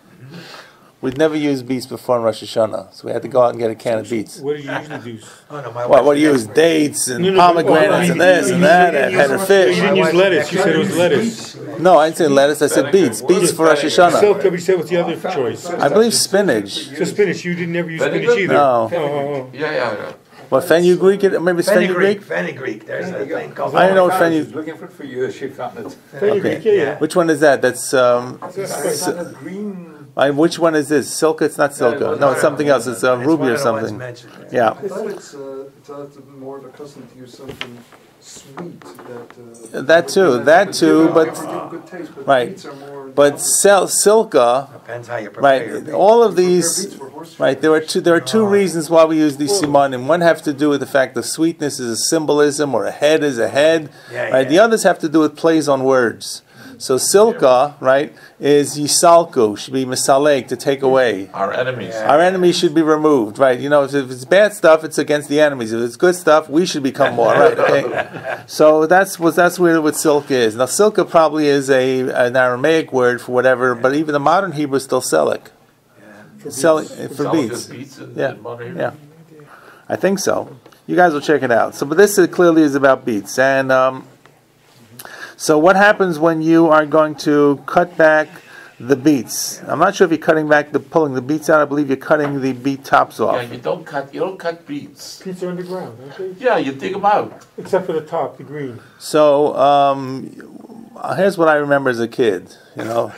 We'd never used beets before in Rosh Hashanah, so we had to go out and get a can of beets. What do you usually do? What do you use? Dates and pomegranates and this and that, and head of fish. You didn't use lettuce. You said it was lettuce. No, I didn't say lettuce. I said beets. Beets for Rosh Hashanah. Silka, we said what's the other choice? I believe spinach. So spinach. You didn't never use spinach either. No. Yeah. What, fenugreek? Maybe it's fenugreek? Fenugreek. There's a thing called. I don't know what fenugreek. Looking for it for you. She found it. Fenugreek, yeah. Which one is that? That's green. Which one is this? Silka? It's not Silka. No, it's something else. It's ruby or something. Yeah. I thought it's more of a custom to use something sweet. That too, but Good taste, but right. beets are more but silka, Depends how you prepare your right? beef. All of these, right? There are two reasons why we use these simanim. One have to do with the fact that sweetness is a symbolism, or a head is a head, right? The others have to do with plays on words. So silka, right, is yisalku, should be misalek, to take away. Our enemies. Our enemies should be removed, right? You know, if it's bad stuff, it's against the enemies. If it's good stuff, we should become more, right? Okay. So that's where what silk is. Now, silka probably is an Aramaic word for whatever, but even the modern Hebrew is still selik. For beets. Yeah. I think so. You guys will check it out. So, but this clearly is about beets, and. So what happens when you are going to cut back the beets? I'm not sure if you're pulling the beets out. I believe you're cutting the beet tops off. Yeah, you don't cut beets. Beets are underground, aren't they? Yeah, you dig them out. Except for the top, the green. So here's what I remember as a kid. You know,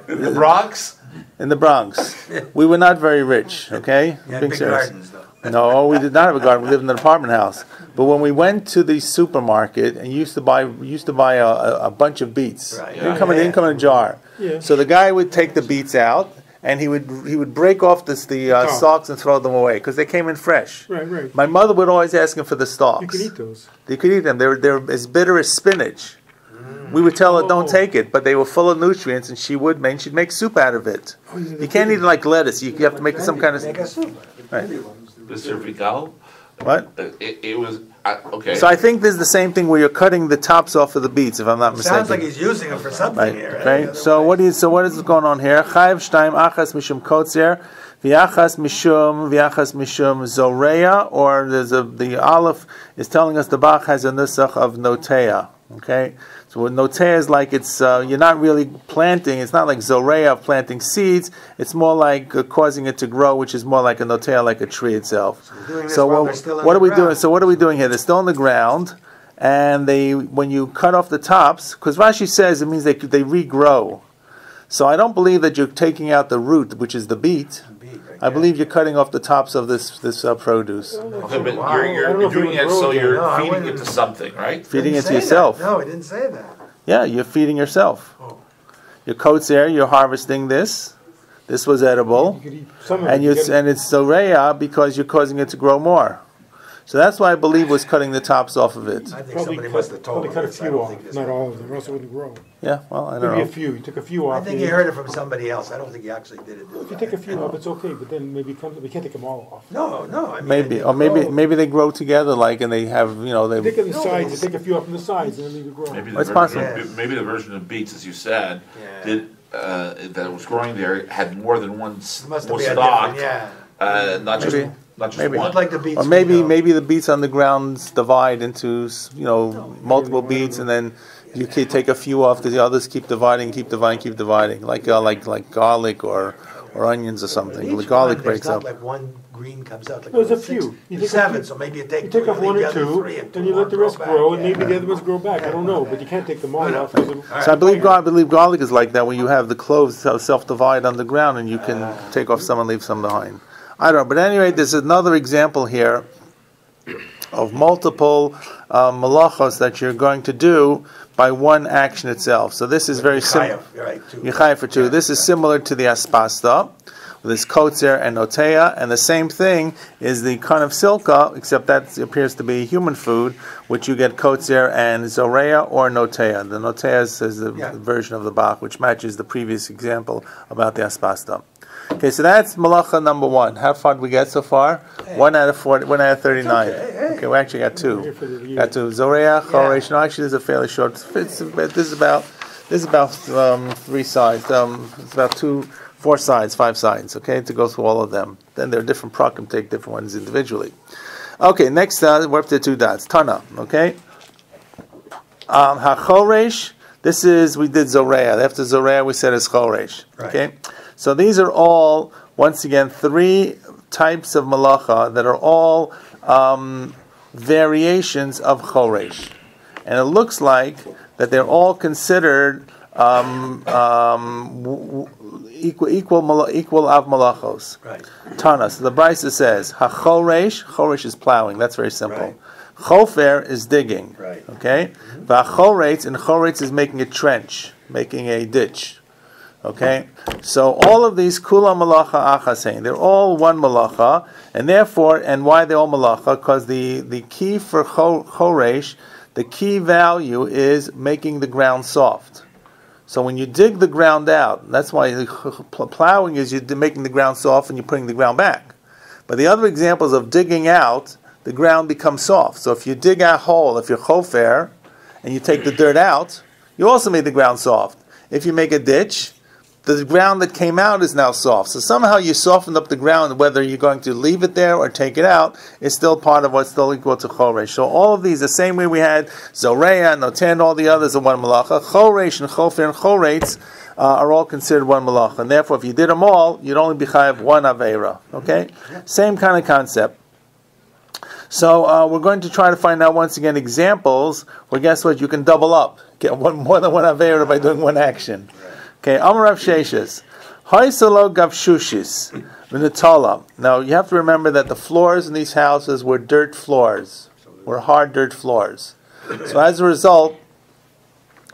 In the Bronx? In the Bronx, we were not very rich. Okay, You had big gardens, though. No, we did not have a garden. We lived in an apartment house. But when we went to the supermarket and used to buy a bunch of beets, Right. They didn't come in a jar. Yeah. So the guy would take the beets out and he would break off the stalks and throw them away because they came in fresh. Right. My mother would always ask him for the stalks. You can eat those. You could eat them. They're as bitter as spinach. We would tell her don't take it, but they were full of nutrients, and she'd make soup out of it. You can't eat it like lettuce. You have to make some kind of soup. Right. Mr. Vigal? What? It was, okay. So I think this is the same thing where you're cutting the tops off of the beets, if I'm not mistaken. Sounds like he's using them for something Right. here. Okay. So what is going on here? Chayav shtaim achas mishum kotzer, v'achas mishum zoreya, or the aleph is telling us the Bach has a nusach of notea. Okay. So what notea is like, it's you're not really planting. It's not like zoreya of planting seeds. It's more like causing it to grow, which is more like a notea, like a tree itself. So what are we doing? So what are we doing here? They're still on the ground, and when you cut off the tops, because Rashi says it means they regrow. So I don't believe that you're taking out the root, which is the beet. I believe you're cutting off the tops of this produce. Okay, but you're doing it so you're feeding it to something, right? Feeding it to yourself. No, he didn't say that. Yeah, you're feeding yourself. Your coat's there, you're harvesting this. This was edible. You could eat some of And it. it's zoreya because you're causing it to grow more. So that's why I believe was cutting the tops off of it. I think somebody must have told him. cut a this. I few don't off, think this not was- all of them, or else it wouldn't grow. Yeah, well, I don't Maybe a know. few. You took a few off. I think he heard it from somebody else. I don't think he actually did it. If you take a few off, it's okay, but then maybe we can't take them all off. No. I mean, Maybe, or maybe they grow together, like, and they have, they. Take it on the sides, you take a few off on the sides, and then leave it grow. Maybe It's possible. Maybe the version of beets, as you said, Yeah. that was growing there had more than one It must more be a stock, different, not just Maybe. not just Maybe. one. I'd like the beets. Or maybe the beets on the ground divide into multiple beets, and then you can take a few off because the others keep dividing, like garlic or onions or something. The garlic breaks up. Like one green comes out. Like There's a six- few. You take seven, a few. so maybe you take You take two, off leave one the or other two, three, and then two you let the more rest back. grow, and Yeah. maybe the other ones grow back. I don't know, but you can't take them all off. So I believe garlic is like that, when you have the cloves self-divide on the ground, and you can take off some and leave some behind. I don't know, but anyway, there's another example here of multiple malachos that you're going to do by one action itself. So this is very similar. Yechayev for two. This is similar to the aspasta, with this kotzer and notea, and the same thing is the kind of silka, except that appears to be human food, which you get kotzer and zoreya or notea. The notea is the version of the Bach, which matches the previous example about the aspasta. Okay, so that's malacha number one. How far did we get so far? 1 out of 40, 1 out of 39. Okay, we actually got two. Got two. Zoreya, choresh. No, actually, this is a fairly short. This is about 3 sides. It's about 4 sides, 5 sides. Okay, to go through all of them. Then there are different prakim. Take different ones individually. Okay, next we're up to 2 dots. Tana. Okay. Hachoresh. This is, we did zoreya. After zoreya, we said is choresh. Okay. So these are all, once again, 3 types of malacha that are all variations of choresh. And it looks like that they're all considered equal av malachos. Right. Tana. So the Brisa says, choresh is plowing. That's very simple. Right. Chofer is digging. Right. Okay? V'choretz, and choretz is making a trench, making a ditch. Okay? So all of these kula malacha achasein, they're all one malacha, and therefore, and why they're all malacha? Because the key for choresh, the key value is making the ground soft. So when you dig the ground out, that's why plowing is you're making the ground soft and you're putting the ground back. But the other examples of digging out, the ground becomes soft. So if you dig a hole, if you're chofer, and you take the dirt out, you also made the ground soft. If you make a ditch, the ground that came out is now soft. So somehow you softened up the ground, whether you're going to leave it there or take it out, is still part of what's still equal to choresh. So all of these, the same way we had zoreya, noten, all the others are one malacha. Choresh and chofer and choretz are all considered one malacha. And therefore, if you did them all, you'd only be chayav one aveira. Okay? Same kind of concept. So we're going to try to find out once again examples where, guess what, you can double up. Get more than one aveira by doing one action. Okay, Amar Rav Sheshes. Haisalo gavshushis v'natala. Now you have to remember that the floors in these houses were dirt floors, were hard dirt floors. So as a result,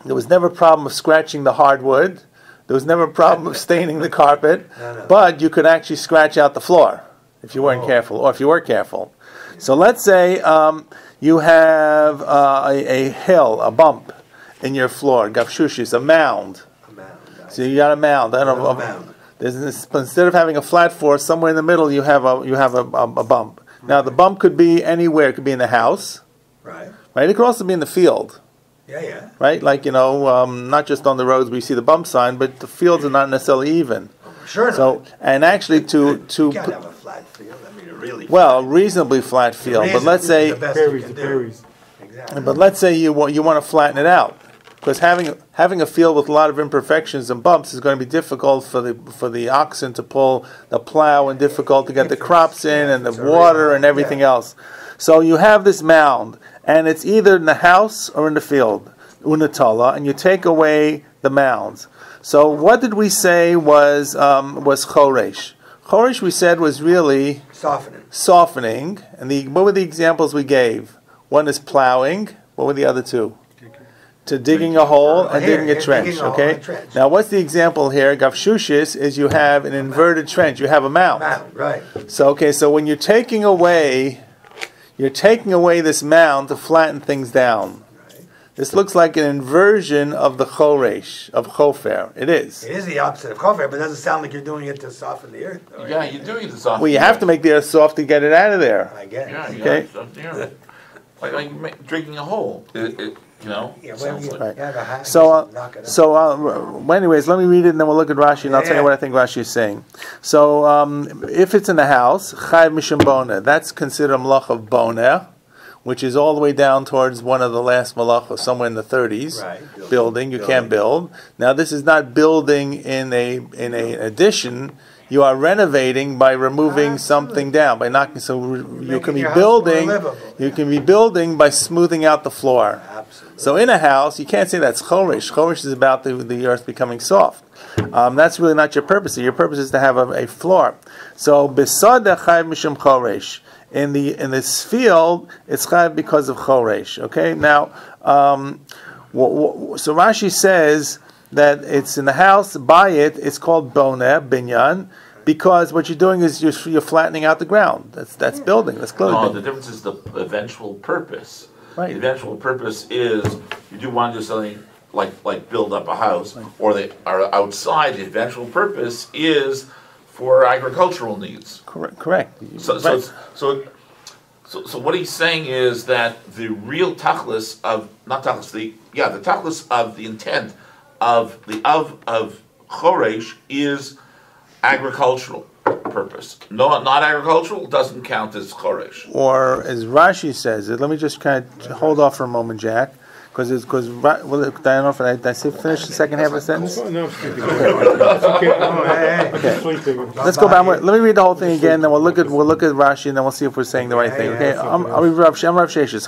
there was never a problem of scratching the hardwood. There was never a problem of staining the carpet. But you could actually scratch out the floor if you weren't careful, or if you were careful. So let's say you have a hill, a bump in your floor, gavshushis, a mound. So you got a mound. Instead of having a flat floor, somewhere in the middle you have a bump. Now the bump could be anywhere. It could be in the house, right? It could also be in the field. Yeah. Right, like not just on the roads where you see the bump sign, but the fields are not necessarily even. Sure. So and actually you can't have a flat field. I mean, a reasonably flat field. But let's say Exactly. But let's say you want to flatten it out. Because having a field with a lot of imperfections and bumps is going to be difficult for the oxen to pull the plow, and difficult to get the crops in and the water and everything else. So you have this mound, and it's either in the house or in the field, unatala, and you take away the mounds. So what did we say was choresh? Choresh we said was really softening. And what were the examples we gave? One is plowing. What were the other two? To digging a hole and digging a trench, okay? Now, what's the example here? Gavshushis is you have an inverted trench. You have a mound. Right. So when you're taking away this mound to flatten things down. Right. This looks like an inversion of the choresh, of chofer. It is. It is the opposite of chofer, but it doesn't sound like you're doing it to soften the earth. Right? Yeah, you're doing it to soften. Well, you have to make the earth soft to get it out of there. I guess. Yeah, okay. Like drinking a hole. Right. So anyways, let me read it and then we'll look at Rashi and I'll tell you what I think Rashi is saying. So, if it's in the house, chayv mishum bona, that's considered a malach of bona, which is all the way down towards one of the last malachos, somewhere in the 30s. Right. Building, you can't build. Now, this is not building in an addition. You are renovating by removing something down, by knocking. So you can be building. You can be building by smoothing out the floor. Absolutely. So in a house, you can't say that's choresh. Choresh is about the earth becoming soft. That's really not your purpose. Your purpose is to have a floor. So besad chayv mishum choresh. In this field, it's chayv because of choresh. Okay. Now, so Rashi says that it's in the house, by it's called boneh, binyan, because what you're doing is you're flattening out the ground. That's building, that's clothing. No, the difference is the eventual purpose. Right. The eventual purpose is you do want to do something like build up a house, or they are outside. The eventual purpose is for agricultural needs. Correct. So what he's saying is that the real tachlis of the tachlis of the intent of choresh is agricultural purpose. No, not agricultural doesn't count as choresh. Or as Rashi says it. Let me just kind of hold off for a moment, Jack, because I don't know if I finish the second half of the sentence. No, okay. Let's go back. Let me read the whole thing again. Then we'll look at Rashi, and then we'll see if we're saying the right thing. Okay, I'll read Rav Sheshes.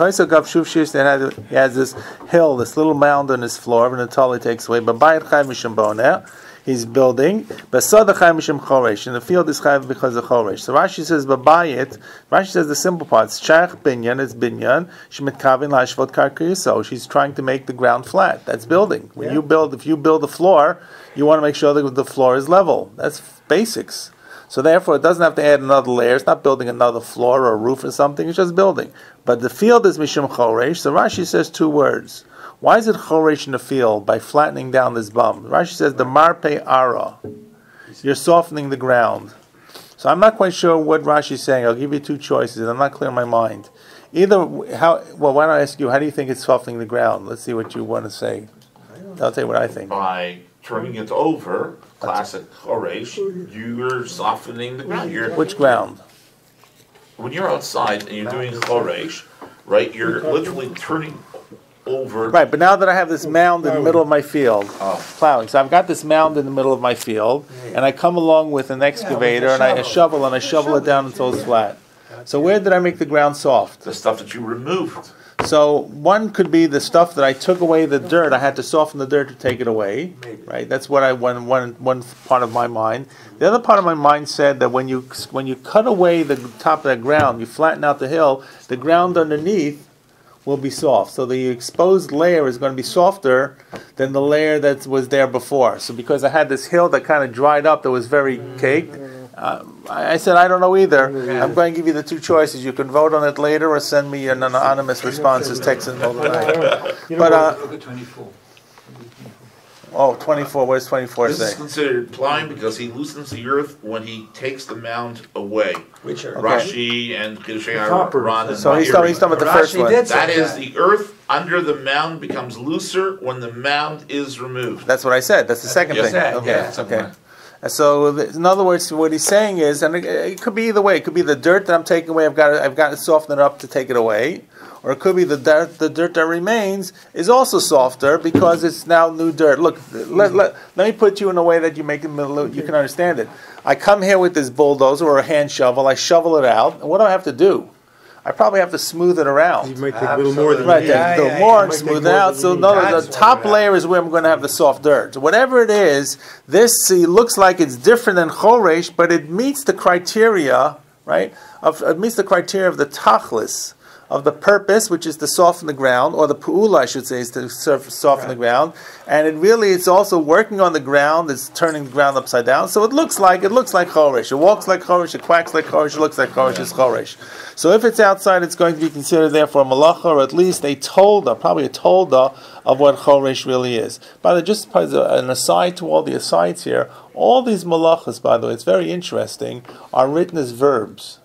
He has this hill, this little mound on his floor, and the tali takes away. But by it chayv mishum boneh. He's building. Basad chayv mishum choresh. And the field is chayv because of choresh. So Rashi says babayit. Rashi says the simple parts. Shayach binyan is binyan. Shemitkaven lashvot karkiyuso. She's trying to make the ground flat. That's building. When you build, if you build a floor, you want to make sure that the floor is level. That's basics. So therefore, it doesn't have to add another layer. It's not building another floor or a roof or something. It's just building. But the field is mishum choresh. So Rashi says two words. Why is it choresh in the field? By flattening down this bum. Rashi says the marpe ara. You're softening the ground. So I'm not quite sure what Rashi is saying. I'll give you two choices. I'm not clear in my mind. Either why don't I ask you? How do you think it's softening the ground? Let's see what you want to say. I'll tell you what I think. By turning it over, classic choresh, you're softening the ground. Which ground? When you're outside and you're doing choresh, right, you're literally turning over. Right, but now that I have this mound in the middle of my field, plowing, so I've got this mound in the middle of my field, and I come along with an excavator and I shovel it down until it's flat. So where did I make the ground soft? The stuff that you removed. So one could be the stuff that I took away the dirt. I had to soften the dirt to take it away, right? That's what one part of my mind. The other part of my mind said that when you cut away the top of that ground, you flatten out the hill, the ground underneath will be soft. So the exposed layer is going to be softer than the layer that was there before. So because I had this hill that kind of dried up, that was very caked, I said, I don't know either. I'm going to give you the two choices. You can vote on it later or send me an anonymous response as text and hold it. But, Look at 24. 24. What does 24 This is say? considered plowing because he loosens the earth when he takes the mound away. Which are Rashi and Kiddushei Copper. Ron and So he's talking about the first Rashi one. did say That is, the earth under the mound becomes looser when the mound is removed. That's what I said. That's the second Yes, thing. Okay. yeah. Okay. So, in other words, what he's saying is, and it could be either way. It could be the dirt that I'm taking away. I've got to soften it up to take it away, or it could be the dirt that remains is also softer because it's now new dirt. Look, let me put you in a way that you can understand it. I come here with this bulldozer or a hand shovel. I shovel it out, and what do I have to do? I probably have to smooth it around. You might take a little more than Right, you take need. a little more and Might take smooth it more out. than So you need. the That's top what layer is where I'm going to have the soft dirt. So whatever it is, this looks like it's different than choresh, but it meets the criteria, right? It meets the criteria of the tachlis, of the purpose, which is to soften the ground, or the pu'ula, I should say, is to soften the ground. And it's also working on the ground. It's turning the ground upside down. So it looks like choresh. It walks like choresh. It quacks like choresh. It looks like choresh. It's choresh. So if it's outside, it's going to be considered therefore a malacha, or at least probably a tolda of what choresh really is. By the way, just as an aside to all the asides here, all these malachas, by the way, it's very interesting, are written as verbs.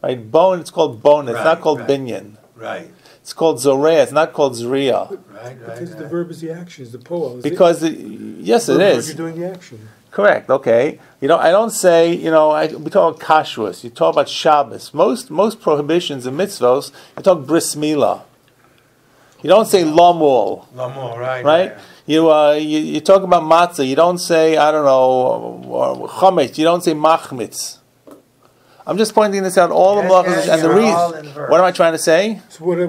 Right, it's called bone. It's not called binyan. Right. It's called zoreah. It's not called zriya. Right. Because the verb is the action, is the poel. Because yes, it is. You're doing the action. Correct. Okay. I don't say. We talk about kashrus. You talk about Shabbos. Most prohibitions and mitzvos. You talk bris milah. You don't say lamul. Lamul, right. Right. You talk about matzah. You don't say chametz. You don't say machmitz. I'm just pointing this out. All the malachas and the reason. What am I trying to say? So what are you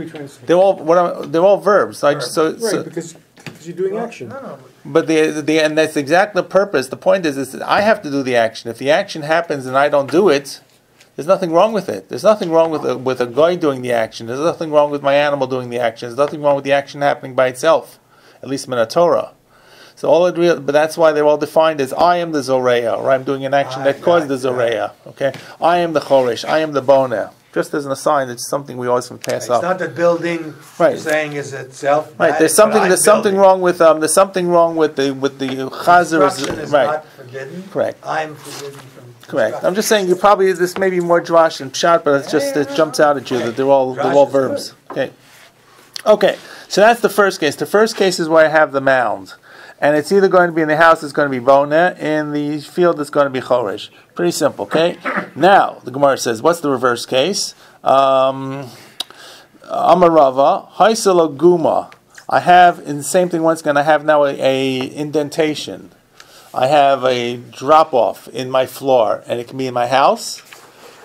trying to say? They're all verbs. Right, because you're doing action. No. But and that's exactly the purpose. The point is that I have to do the action. If the action happens and I don't do it, there's nothing wrong with it. There's nothing wrong with a guy doing the action. There's nothing wrong with my animal doing the action. There's nothing wrong with the action happening by itself, at least in Torah. So but that's why they're all defined as I am the zoreah, or I'm doing an action that caused the zoreah. Okay, I am the choresh, I am the boneh. Just as an aside, it's something we always can pass up. It's not that building Right. you're saying is itself. Right, bad, there's but I'm something building. wrong with the chazer. Construction is Right, not forbidden. correct. I'm forbidden from Correct. I'm just saying this may be more drash and pshat, but it jumps out at you that they're all Drash is verbs. Okay. So that's the first case. The first case is where I have the mound. And it's either going to be in the house, it's going to be boneh. In the field, it's going to be choresh. Pretty simple, okay? Now, the Gemara says, what's the reverse case? Amarava, haisalo guma. I have, in the same thing, once again, I have now a indentation. I have a drop-off in my floor, and it can be in my house,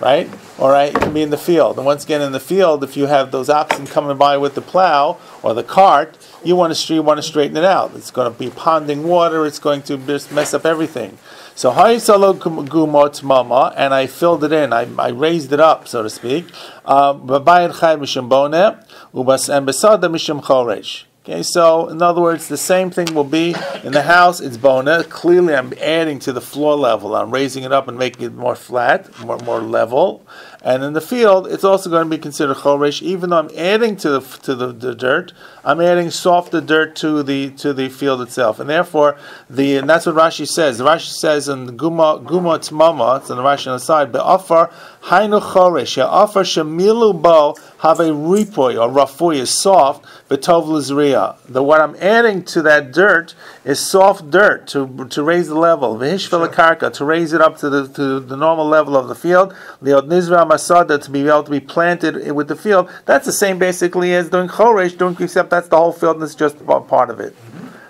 right? All right, it can be in the field. And once again, in the field, if you have those oxen coming by with the plow or the cart, you want to straighten it out. It's going to be ponding water. It's going to just mess up everything. So hayisalo gumot mama, and I filled it in. I raised it up, so to speak. Babayit chay mishum boneh ubas and besada mishum choresh. Okay, so in other words, the same thing will be in the house. It's boneh. Clearly, I'm adding to the floor level. I'm raising it up and making it more flat, more level. And in the field, it's also going to be considered choresh. Even though I'm adding to the dirt, I'm adding softer dirt to the field itself. And therefore, and that's what Rashi says. Rashi says in the guma tmama, it's on the Rashi on the side, be'afar hainu choresh, ya'afar shemilu bo have a ripoy or rafoy is soft, betov l'zriya. What I'm adding to that dirt is soft dirt to raise the level. V'hishvel karka, to raise it up to the normal level of the field. Liot nizra masada, to be able to be planted with the field. That's the same basically as doing choresh, except that's the whole field and it's just part of it.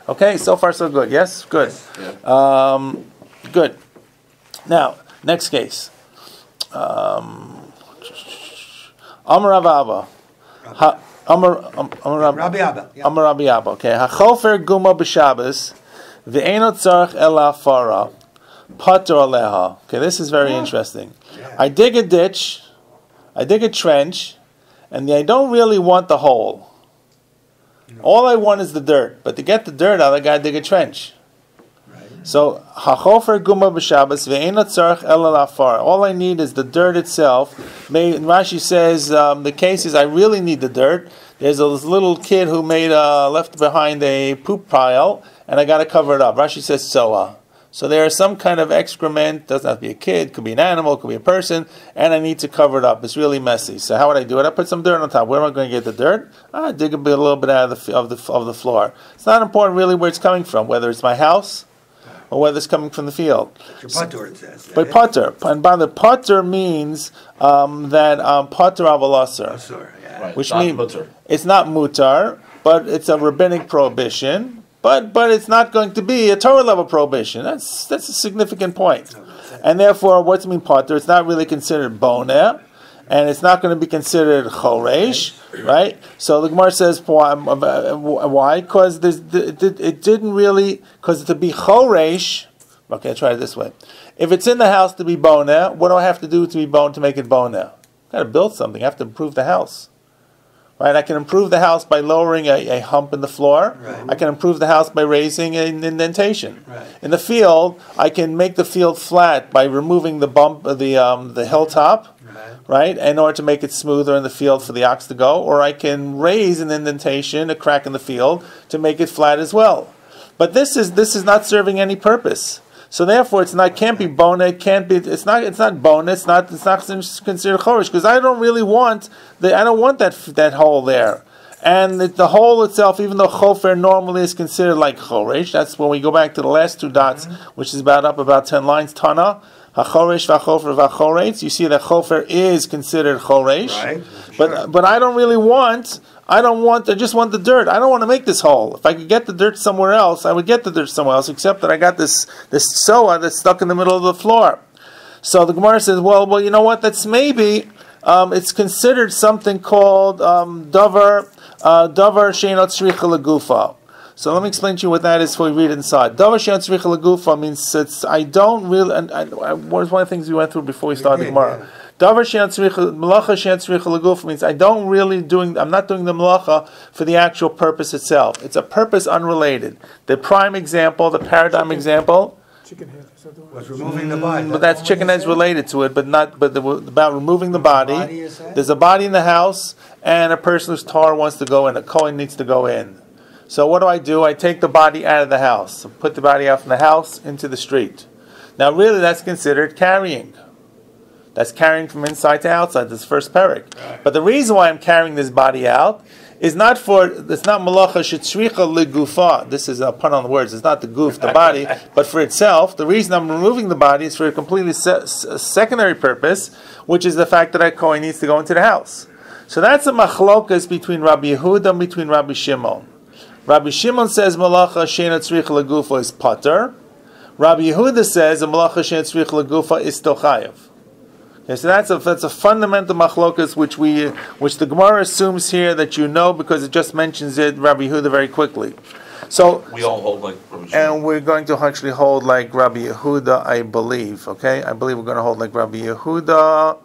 Okay, so far so good. Yes, good. Yes. Good. Now, next case. Amar Rav Abba. Rabbi Abba. Amar Rabbi Abba. Okay. Hachofer guma b'Shabbos v'eino tzarich ela fara pater aleha. Okay, this is very interesting. Yeah. I dig a ditch, I dig a trench, and I don't really want the hole. No. All I want is the dirt. But to get the dirt out, I got to dig a trench. So, hachofer guma b'Shabbos ve'ena tzarich ela la'afar. All I need is the dirt itself. Rashi says the case is I really need the dirt. There's this little kid who left behind a poop pile, and I got to cover it up. Rashi says soa. So there is some kind of excrement. Doesn't have to be a kid. Could be an animal. Could be a person. And I need to cover it up. It's really messy. So how would I do it? I put some dirt on top. Where am I going to get the dirt? I dig a little bit out of the floor. It's not important really where it's coming from. Whether it's my house or whether it's coming from the field. Your pater, it says. But pater, and by the pater means that pater avalasar, right. Which not means mutar. It's not mutar, but it's a rabbinic prohibition. But it's not going to be a Torah level prohibition. That's a significant point. And therefore, what's mean pater? It's not really considered boneh, and it's not going to be considered choresh, right? So the Gemara says why? Because it didn't really, because to be choresh. Okay, I'll try it this way. If it's in the house to be boneh, what do I have to do to be boneh to make it boneh? I've got to build something. I have to improve the house. Right? I can improve the house by lowering a hump in the floor. Right. I can improve the house by raising an indentation. Right. In the field, I can make the field flat by removing the bump, the hilltop, right, in order to make it smoother in the field for the ox to go. Or I can raise an indentation, a crack in the field, to make it flat as well. But this is not serving any purpose. So therefore, can't be boneh. It's not boneh. It's not considered choresh because I don't really want that hole there. And the hole itself, even though chofer normally is considered like choresh, that's when we go back to the last two dots, which is about 10 lines. Tana hachoresh vachofer vachoretz. You see that chofer is considered choresh, right? But I don't really want. I just want the dirt. I don't want to make this hole. If I could get the dirt somewhere else, I would get the dirt somewhere else, except that I got this soa that's stuck in the middle of the floor. So the Gemara says, well, you know what? That's maybe, it's considered something called davar she'enot tzricha legufa. So let me explain to you what that is before we read it inside. Davar she'enot tzricha legufa means I don't really, and was one of the things we went through before we started the Gemara. Yeah. Davar she'en malacha she'en tzricha leguf means I'm not doing the malacha for the actual purpose itself. It's a purpose unrelated. The prime example, the paradigm example, chicken head was removing the body. But that's chicken head's related to it, but about removing the body. There's a body in the house, and a person whose tar wants to go in. A kohen needs to go in. So what do? I take the body out of the house, put the body out from the house into the street. Now, really, that's considered carrying. That's carrying from inside to outside, this first parak. Right. But the reason why I'm carrying this body out is it's not malacha shetzricha legufa. This is a pun on the words. It's not the goof, the body, but for itself. The reason I'm removing the body is for a completely secondary purpose, which is the fact that a kohen needs to go into the house. So that's a machlokas between Rabbi Yehuda and between Rabbi Shimon. Rabbi Shimon says malacha she'enot tzricha legufa is pater. Rabbi Yehuda says a malacha she'enot tzricha legufa is still chayav. Okay, so that's a fundamental machlokas which the Gemara assumes here that you know because it just mentions it Rabbi Yehuda very quickly. So we all hold like Rabbi Yehuda. And we're going to actually hold like Rabbi Yehuda, I believe. Okay, I believe we're going to hold like Rabbi Yehuda.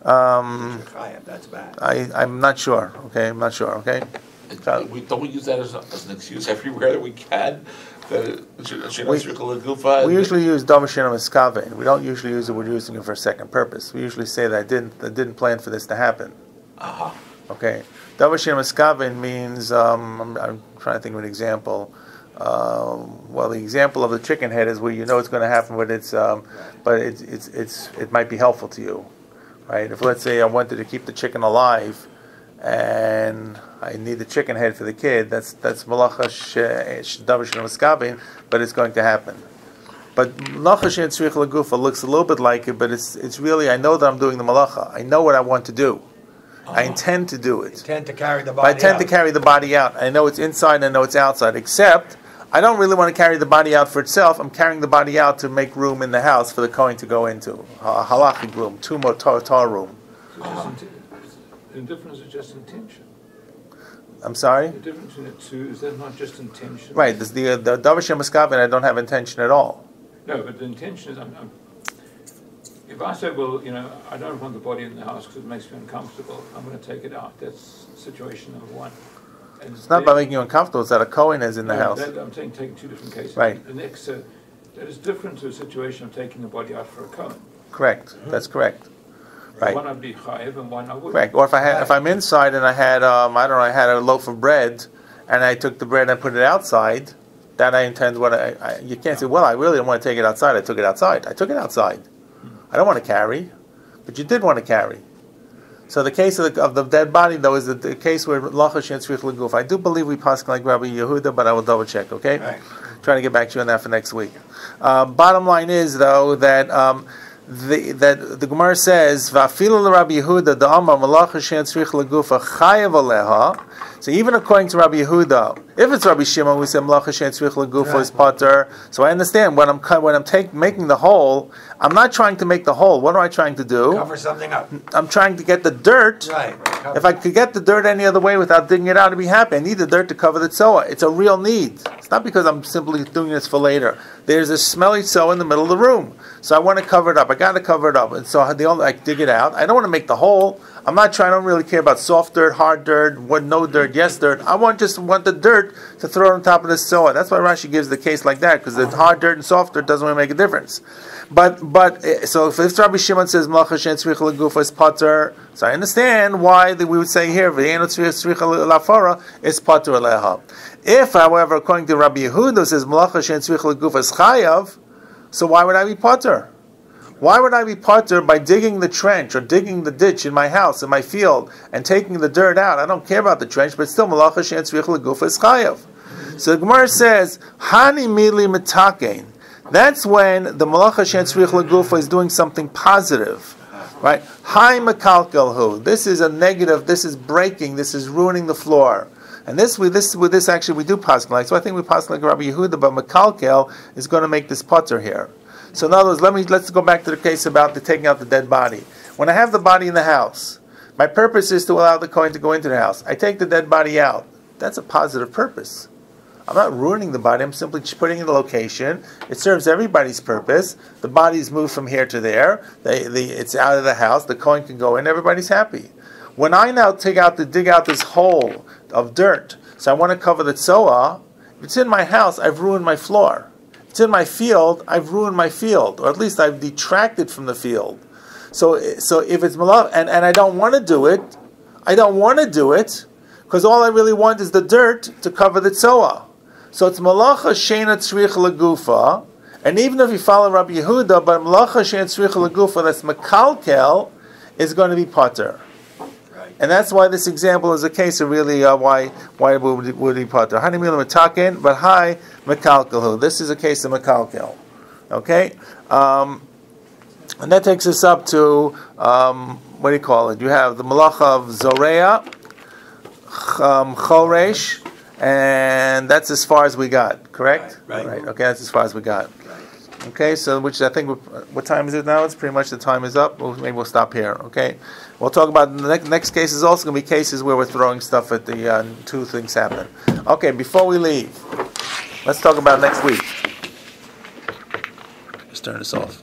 That's bad. I'm not sure. Okay, I'm not sure. Okay. Don't we use that as an excuse everywhere that we can? We usually use Davashin Miskaven. We don't usually use it. We're using it for a second purpose. We usually say that I didn't plan for this to happen. Okay. Davashin Miskaven means I'm trying to think of an example. Well, the example of the chicken head is where you know it's going to happen, but it might be helpful to you, right? If let's say I wanted to keep the chicken alive, and I need the chicken head for the kid, that's malacha davashin miskavin, but it's going to happen. But malacha she'en tzrich lagufa looks a little bit like it, but it's really, I know that I'm doing the malacha. I know what I want to do. I intend to do it. You intend to carry the body out. I tend to carry the body out. I know it's inside and I know it's outside, except I don't really want to carry the body out for itself. I'm carrying the body out to make room in the house for the Kohen to go into. Halachic room, tumor tar room. The difference is just intention. I'm sorry? The difference in it too is that not just intention. Right, the Davashem Miskavin, I don't have intention at all. No, but the intention is, if I say, well, I don't want the body in the house because it makes me uncomfortable, I'm going to take it out. That's situation number one. And it's not about making you uncomfortable, it's that a Kohen is in the house. I'm saying taking two different cases. Right. The next, that is different to a situation of taking the body out for a Kohen. Correct, that's correct. Right. One I'd be chayiv and one I wouldn't. Correct. Or if I'm inside and I had I had a loaf of bread and I took the bread and I put it outside, that I intend you can't say, well, I really don't want to take it outside. I took it outside. I took it outside. I don't want to carry, but you did want to carry. So the case of the dead body, though, is the case where lacha she'en tzrich leguf. I do believe we pass like Rabbi Yehuda, but I will double check. Okay. Right. Trying to get back to you on that for next week. Bottom line is though that. That the Gemara says, "Va'afilu Rabbi Yehuda the Amar malacha she'en tzrich legufa chayav aleha." So even according to Rabbi Yehuda, if it's Rabbi Shimon, we say malacha she'en tzrich legufa is pater. So I understand when I'm making the hole, I'm not trying to make the hole. What am I trying to do? Cover something up. I'm trying to get the dirt. Right. If I could get the dirt any other way without digging it out, I'd be happy. I need the dirt to cover the tzoah. It's a real need. It's not because I'm simply doing this for later. There's a smelly tzoah in the middle of the room, so I want to cover it up. I got to cover it up, and so I dig it out. I don't want to make the hole. I don't really care about soft dirt, hard dirt, no dirt, yes dirt. I just want the dirt to throw on top of the tzoah. That's why Rashi gives the case like that, because the hard dirt and soft dirt doesn't really make a difference. But so if Rabbi Shimon says malacha she'en tzrich legufa is pater, so I understand why we would say here v'eino tzrich lafara is pater aleha. If, however, according to Rabbi Yehuda says malacha she'en tzrich legufa is chayav, so why would I be pater? Why would I be pater by digging the trench or digging the ditch in my house, in my field, and taking the dirt out? I don't care about the trench, but still malacha she'en tzrich legufa is chayav. So the Gemara says hani mili mitakein. That's when the malacha she'en tzrich legufa is doing something positive, right? Hai makalkelhu. This is a negative. This is breaking. This is ruining the floor. And this actually we do paskin like. So I think we paskin like Rabbi Yehuda, but makalkel is going to make this pater here. So in other words, let's go back to the case about the taking out the dead body. When I have the body in the house, my purpose is to allow the Kohen to go into the house. I take the dead body out. That's a positive purpose. I'm not ruining the body. I'm simply putting it in the location. It serves everybody's purpose. The body's moved from here to there. It's out of the house. The Kohen can go in. Everybody's happy. When I now dig out this hole of dirt, so I want to cover the tzoah, if it's in my house, I've ruined my floor. If it's in my field, I've ruined my field, or at least I've detracted from the field. So if it's malach, and I don't want to do it, because all I really want is the dirt to cover the tzoah. So it's malacha she'ena tzrich legufa, and even if you follow Rabbi Yehuda, but malacha she'ena tzrich legufa, that's makalkel, is going to be pater. Right. And that's why this example is a case of really why it would be pater. Hani mila mitaken, but hi makalkelhu. This is a case of makalkel. Okay, and that takes us up to what do you call it? You have the malacha of zoreya, choresh. And that's as far as we got, correct? Right. Okay, that's as far as we got. Right. Okay, so which I think, what time is it now? It's pretty much the time is up. Maybe we'll stop here, okay? We'll talk about the next case is also going to be cases where we're throwing stuff at the two things happen. Okay, before we leave, let's talk about next week. Let's turn this off.